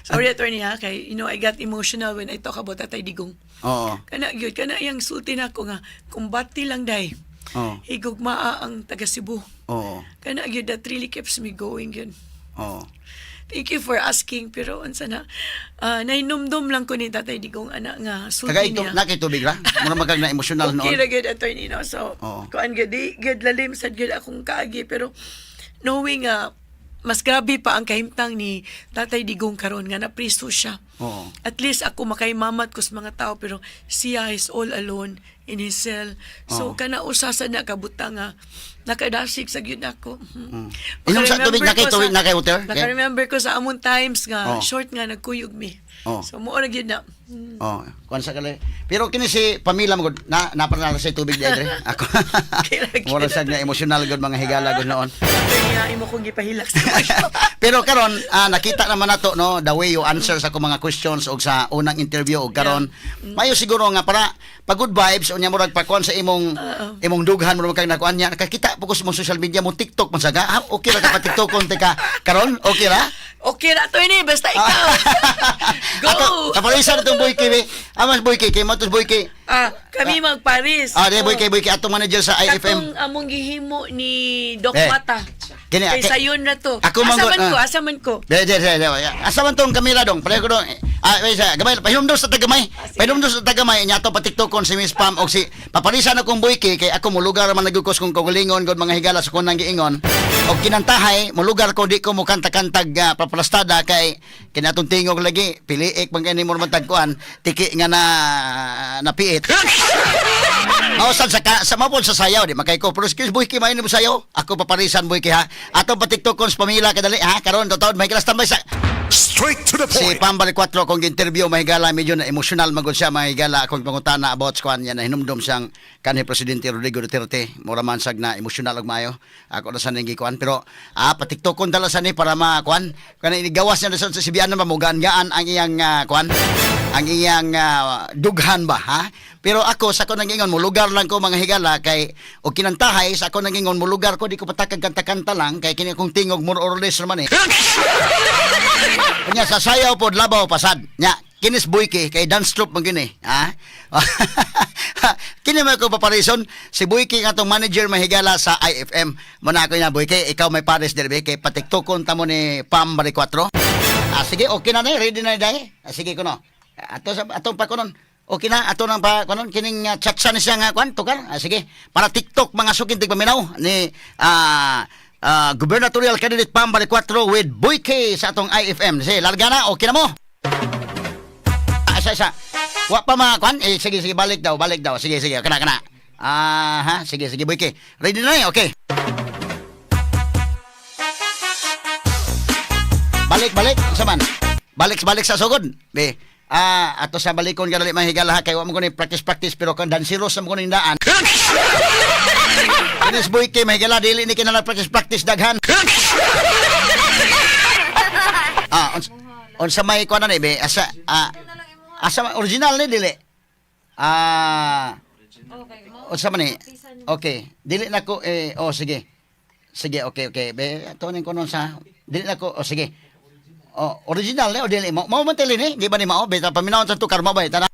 sorry attorney ha kay I got emotional when I talk about Tatay Digong. oo Kana gyud kana yang sulti nako nga kumbati lang day. oo Higugmaa ang taga Cebu. oo Kana gyud that really keeps me going yun. oo Thank you for asking pero unsa na nahinumdum lang ko ni Tatay Digong ana nga sulti kagay to niya. nakitubig ra mura magkag na emotional Okay noon ra gyud attorney no. So Oo. kuan gyud di gyud lalim sad gyud akong kaagi pero knowing mas grabe pa ang kahimtang ni Tatay Digong karon nga napriso siya. oo At least ako makaimamat ko sa mga tao pero siya is all alone in his cell. So kana usasa na kabuta nga nakadasig sa gyud ako. Inom sa tubig na kay tubig na kay water Naka-remember ko sa among times nga Oh. short nga nagkuyog mi. Oh. So mo ra gyud na. oh kuan sa kale pero kini si pamilya mo gud na para sa tubig dire ako mura sad nga emotional gud mga higala gud noon Kaya imo kong gipahilak sa mga. pero karon nakita naman nato no the way you answer sa akong mga questions og sa unang interview og karon mayo siguro nga para pag good vibes unya murag pakuan sa imong dughan murag kag nakuan niya nakakita po ko sa imong social media mo TikTok man saga okay ra ka pa TikTok kon ka karon okay ra Okay ra to ini basta ikaw. Go. ato kapalisan itong boy kay amas boy kay matos boy kay Kami mag-Paris. di boy kay atong manager sa IFM Katong among gihimo ni Doc Eh, Mata. kini- Kay sayon na to. Ako man go- Asa man ko. De. Asa man tong kamera dong? Pareho ko dong. Wait, gamay. Pahinumdos sa tagamay. Pahinumdos sa tagamay nya to patiktokon si Miss Pam og si paparisan akong boyki kay ako mo lugar man nagukos kong kagulingon gud mga higala sa kunang giingon. Og kinantahay mo lugar ko di ko mo kanta-kantag paplastada kay kinatong tingog lagi piliik man kani mo man tagkuan tiki nga napiit. Mausan sa mapon sa sayaw di makay ko pero excuse boyki may mo sayaw. Ako paparisan boyki ha. Ato patiktokon sa pamilya kadali ha karon taon may kilas tambay sa Straight to the si point. Pambal 4 kung interview mahigala medyo na emotional magud siya mahigala akong pangutana about squan niya na hinumdum siyang kanhi presidente Rodrigo Duterte mura man sag na emotional og maayo ako na sa ning gikuan pero patiktokon dala sa ni para makuan kanhi gawas niya sa Sibian na mamugaan ang iyang kuan ang iyang dughan ba ha pero ako sa ko nangingon mo lugar lang ko mga higala kay o kinantahay sa ako nangingon mo lugar ko di ko patakag kanta-kanta lang kay kini kong tingog more or less naman eh Nya sa sayaw pod labaw pasad. Nya kinis Boyki kay dance troupe man gini, ha? Kini man ko paparison si Boyki nga tong manager mahigala sa IFM. Muna ko na Boyki, ikaw may pares derbe kay patiktokon ta mo ni Pam Bari 4. Sige, okay na ready na dai. Sige ko no. Atong pa ko nun. Okay na ato nang pa kunon kining chatsa ni siya nga kwan tukar. Sige. Para TikTok mga sukin tigpaminaw ni gubernatorial candidate Pam Bali 4 with Boy K sa atong IFM. Sige, larga na. Okay na mo. Isa. Wa pa mga kwan. Sige, balik daw. Sige, kana. Sige, Boy K. Ready na okay. Balik saman. Balik sa sugod. Be. Ato sa balikon ka dali mahigala kay wa mo kuno practice pero kan dansiros sa mo kuno indaan. Kinis Boy K mahigala dili ni kinala practice daghan. On sa may kuan na ni be asa original ni dili. On sa man ni. Okay, dili nako sige. Sige, okay. Be ato ning kuno sa dili nako sige. Original ni o dili mo man tili ni di ba ni mao beta paminaw sa tukar mo ba tana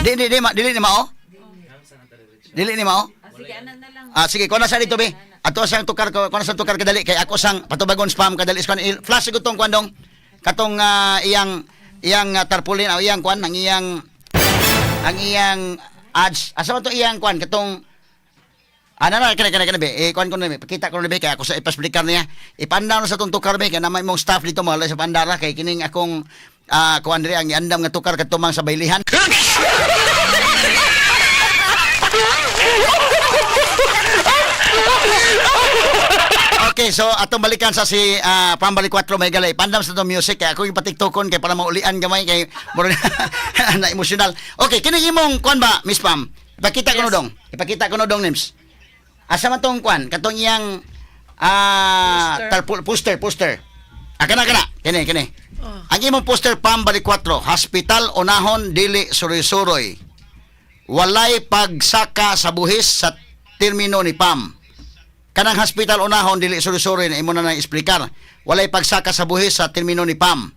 dili ni mao Sige, anan na lang. sige ko na sa dito be ato sang tukar ko na sa tukar kadali kay ako sang patubagon spam kadali kon flash ko tong kwandong katong iyang tarpaulin o iyang kwan ang iyang ads asa man to iyang kwan katong kana be kuan ko na be pakita ko na be kay ako sa ipasplicar niya ipandaw na sa tong tukar be kay na may mong staff dito mo sa pandara kay kining akong kuan diri ang iandam nga tukar katumang sa baylihan. Okay, so atong balikan sa si Pambali 4 may galay. Pandam sa to music kay ako ipatiktokon kay para maulian gamay kay na emotional. Okay, kini imong kuan ba Miss Pam? Ipakita ko no dong names. Asa man tong kwan katong iyang poster. Kana. Kini. Ang imong poster Pambali 4, hospital unahon dili suroy-suroy. Walay pagsaka sa buhis sa termino ni Pam. Kanang hospital unahon dili suroy-suroy na imo na nang explicar. Walay pagsaka sa buhis sa termino ni Pam.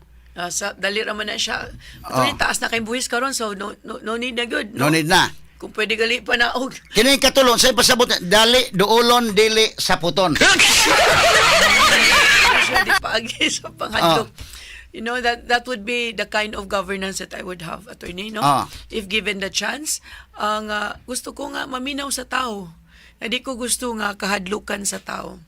Sa dali ra man na siya. Ito taas na kay buhis karon so no need na good. No need na. Kung pwede gali pa na og. Kini katulon sa pasabot dali duolon dili sa puton. Siya di paagi sa panghadlok. You know that would be the kind of governance that I would have, attorney, no? If given the chance, ang gusto ko nga maminaw sa tao. Hindi ko gusto nga kahadlukan sa tao.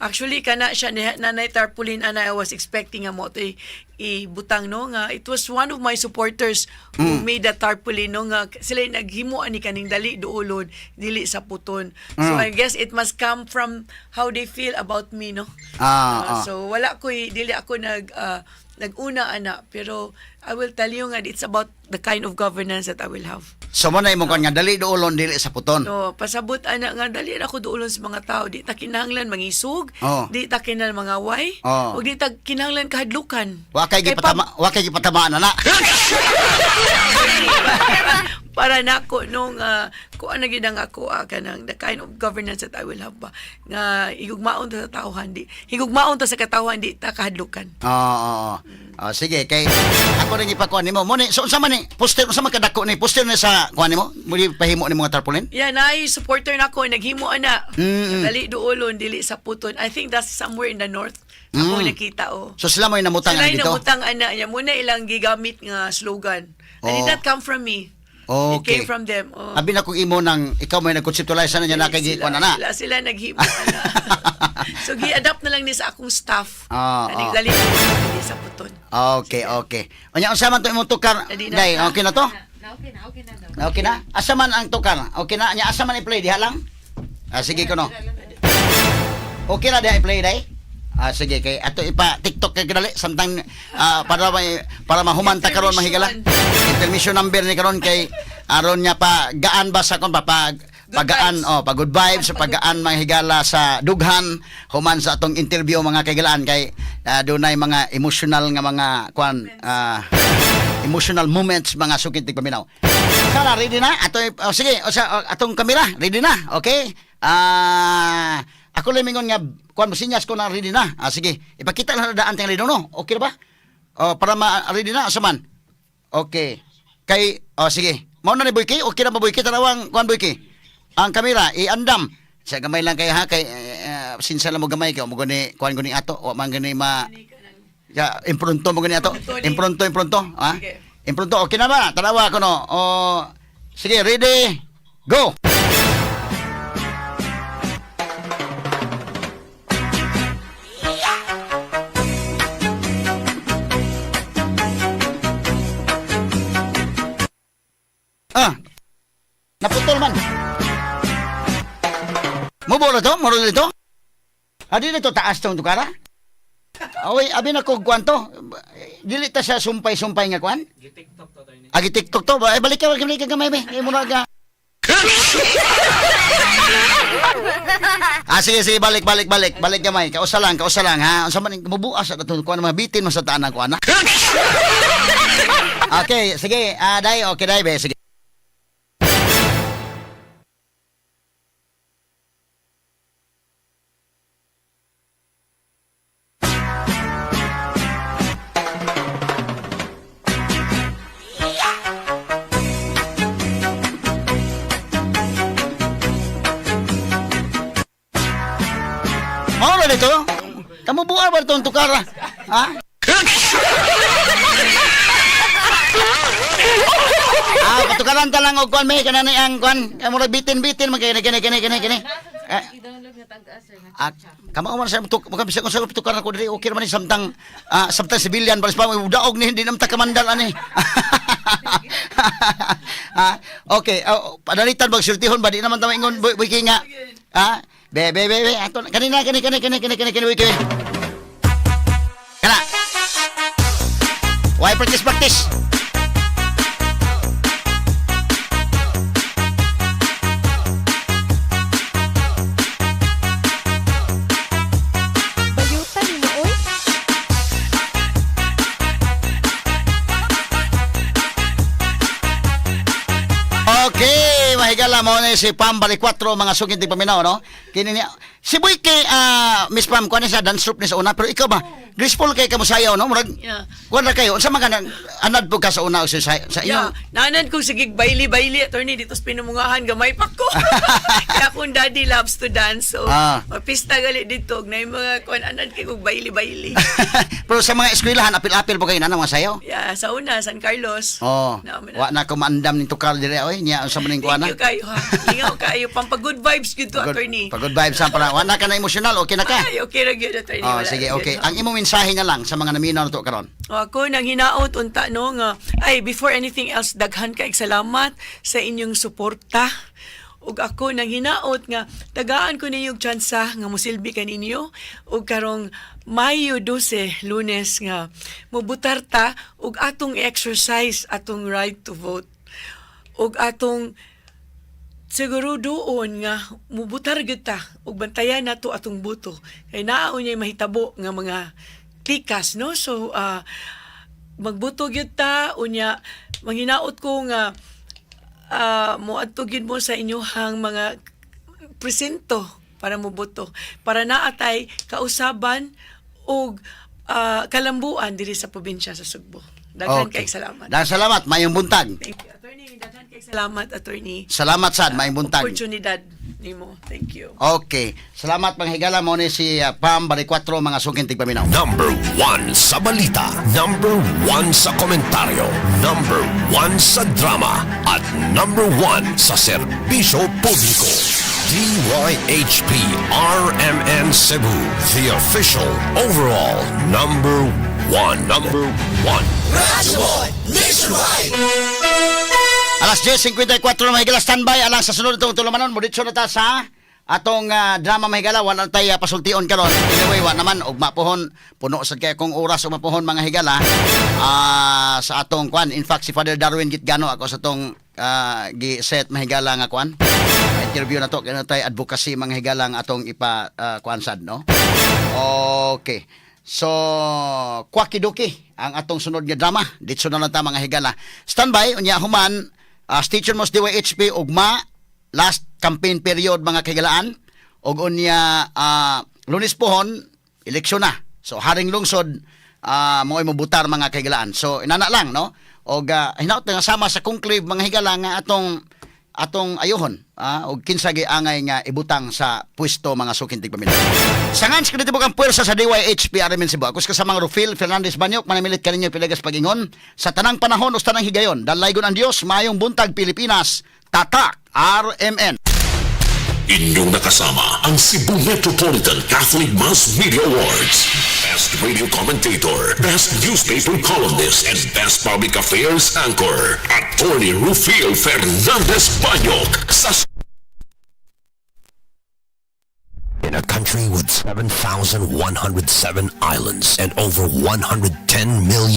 Actually kana siya nanay tarpaulin ana I was expecting nga mo to ibutang no nga it was one of my supporters who made that tarpaulin no nga sila naghimo ani kaning dali duolon dili sa puton. So I guess it must come from how they feel about me no. So wala ko dili ako nag-una ana pero I will tell you nga it's about the kind of governance that I will have. So mo na imong kwan nga dali duolon dili sa puton. No, pasabot ana nga dali ra ko duolon sa mga tao di ta kinahanglan mangisog, di ta kinahanglan mga way, ug di ta kinahanglan kahadlukan. Wa kay gipatamaan na. Para nako nung kuan na gid ang ako kanang the kind of governance that I will have ba nga higugmaon ta sa tawhan di higugmaon ta sa katawhan di ta kahadlukan. Sige kay ako rin ipakuan nimo mo ni so unsa man ni poster unsa man kadako ni poster na sa kuan nimo muli pahimo ni mga tarpaulin. Yeah, naay supporter nako naghimo ana. Dali duolon dili sa puton. I think that's somewhere in the north. Ako nakita So sila mo namutang sila dito. Sila namutang ana niya muna ilang gigamit nga slogan. And did not come from me. Okay. It came from them. Abi na kung imo nang ikaw may nag-conceptualize na niya na kay kuan na. Sila naghimo ana. So gi-adapt na lang ni sa akong staff. Dali sa puton. Okay. Unya unsa man to imong tukar? Day, okay na to? Okay na. Asa man ang tukar? Okay na. Nya asa man i-play diha lang? Sige ko no. Okay na diha i-play day. Sige kay ato ipa TikTok kay dali samtang para mahumanta karon mahigala. Intermission number ni karon kay aron niya pa gaan ba sa kon pagaan pa good vibes sa pagaan mahigala sa dughan human sa atong interview mga kaigalaan kay dunay mga emotional nga mga kwan emotional moments mga sukit paminaw. Sana ready na ato sige atong kamera ready na okay. Ako limingon nga kuan mo sinyas ko na ready na. Sige, ipakita na daan tayong ready no. Okay ba? Para ma-ready na asaman. Okay. Kay sige. Mao na ni Boy K, okay na ba Boy K tanawang kuan Boy K. Ang kamera iandam. Sa gamay lang kay ha kay sinsala mo gamay ka mo gani kuan gani ato wa man gani ma ya impronto mo gani ato. Impronto. Ha? Sige. Impronto. Okay na ba? Tanawa ko no. O sige, ready. Go. Naputol man. Mubolo to? Muro dito? Adi dito taas tong tukara? Oy, abi na ko kwanto. Dili ta sa sumpay-sumpay nga kwan? Gi-TikTok to tayo ni. Agi TikTok to ba? Balik ka gamay be. Ay mo na ka. Sige, balik gamay. Kausa lang ha. Unsa man mubuas at atong kuan mga bitin mo sa tanan ko ana. Okay, sige. Dai, okay dai be. Sige. Ano dito? Kamu buar ba itong tukara? Ha? Patukaran ta lang og kwan may kanani ang kwan. Kamu ra bitin magkini. Kamo man sa tuk mo bisa ko sa tukaran ko diri okay man ni samtang civilian balis pa daog ni hindi nam ta kamandal ani. Okay, padalitan bag sultihon ba di naman ta ingon wiki nga. Be, ato kanina wiki. Kana. Why practice? Bayutan mo, oy. Okay, mahigala mo ni si Pam balik 4 mga sugid ti paminaw no. Kini niya si Boy kay Miss Pam kuan sa dance troupe ni sa una pero ikaw ba graceful kay kamo sayaw no murag Yeah. kuan ra kayo unsa man kana anad po ka sa una sa inyo. Yeah, nanan kong sige baili attorney dito sa pinumungahan gamay pa ko. Kaya akong daddy loves to dance. So, mapista gali dito na yung mga kuan anad kay kog baili. Pero sa mga eskwelahan apil-apil po kayo na mga sayaw. Yeah, sa una San Carlos. Oh. Namin Wa na ko maandam ni tukar dire oy nya unsa man ning kuan. Thank you kayo ha. Lingaw kayo pampa good vibes gid to attorney. Pagod vibes sa para wa na ka na emotional okay na ka. Ay, okay ra gyud attorney. Oh, Wala sige, gyud, okay. ha. Ang imong mensahe na lang sa mga naminaw nato karon. Ako nang hinaot unta no nga before anything else daghan kay salamat sa inyong suporta. Ug ako nang hinaot nga tagaan ko ninyong tsansa nga mosilbi kaninyo ug karong Mayo 12 Lunes nga mobutar ta ug atong exercise atong right to vote. Ug atong siguro doon nga mubutar gyud ta ug bantayan nato atong boto kay naa unyay mahitabo nga mga tikas no so magboto gyud ta unya manghinaot ko nga moadto gyud mo sa inyohang mga presento para moboto para naatay kausaban og kalambuan diri sa probinsya sa Sugbo. Daghan kay salamat. Daghan salamat mayong buntag. Thank you attorney, daghan kay salamat attorney. Salamat sad mayong buntag. Oportunidad nimo. Thank you. Okay. Salamat mga higala mo ni si Pam balik 4 mga sugin tigpaminaw. Number 1 sa balita. Number 1 sa komentaryo. Number 1 sa drama. At number 1 sa serbisyo publiko. DYHP RMN Cebu. The official overall number 1. Number 1. Alas 10:54 mga higala standby alang sa sunod itong tulumanon muditso na ta sa atong drama mga higala wala tay pasultion karon. Anyway wa naman og mapuhon puno sad kay kung oras og mapuhon mga higala sa atong kwan. In fact si Father Darwin Gitgano ako sa atong gi-set mga higala nga kwan. Interview na to kay tay advocacy mga higala nga atong ipa kwan sad no. Okay. So, kwakidoki ang atong sunod nga drama. Ditso na lang ta mga higala. Standby, unya human, station mo sa DYHP, ugma, last campaign period mga kahigalaan, ug unya, Lunes pohon, eleksyon na. So, haring lungsod, mo'y mabutar mga kahigalaan. So, inana lang, no? Og hinaut nga sama sa conclave mga higala nga atong atong ayohon og kinsa giangay nga ibutang sa pwesto mga sukintig pamilya. Sangan sa kinitibok ang puwersa sa DYHP Arimin Cebu. Ako kasama Rufil Fernandez Banyok, manamilit kaninyo pilagas pagingon sa tanang panahon o sa tanang higayon. Dalaygon ang Dios, mayong buntag Pilipinas, tatak RMN. Inyong nakasama ang Cebu Metropolitan Catholic Mass Media Awards. Best Radio Commentator, Best Newspaper Columnist, and Best Public Affairs Anchor. Attorney Rufil Fernandez Banyok. In a country with 7,107 islands and over 110 million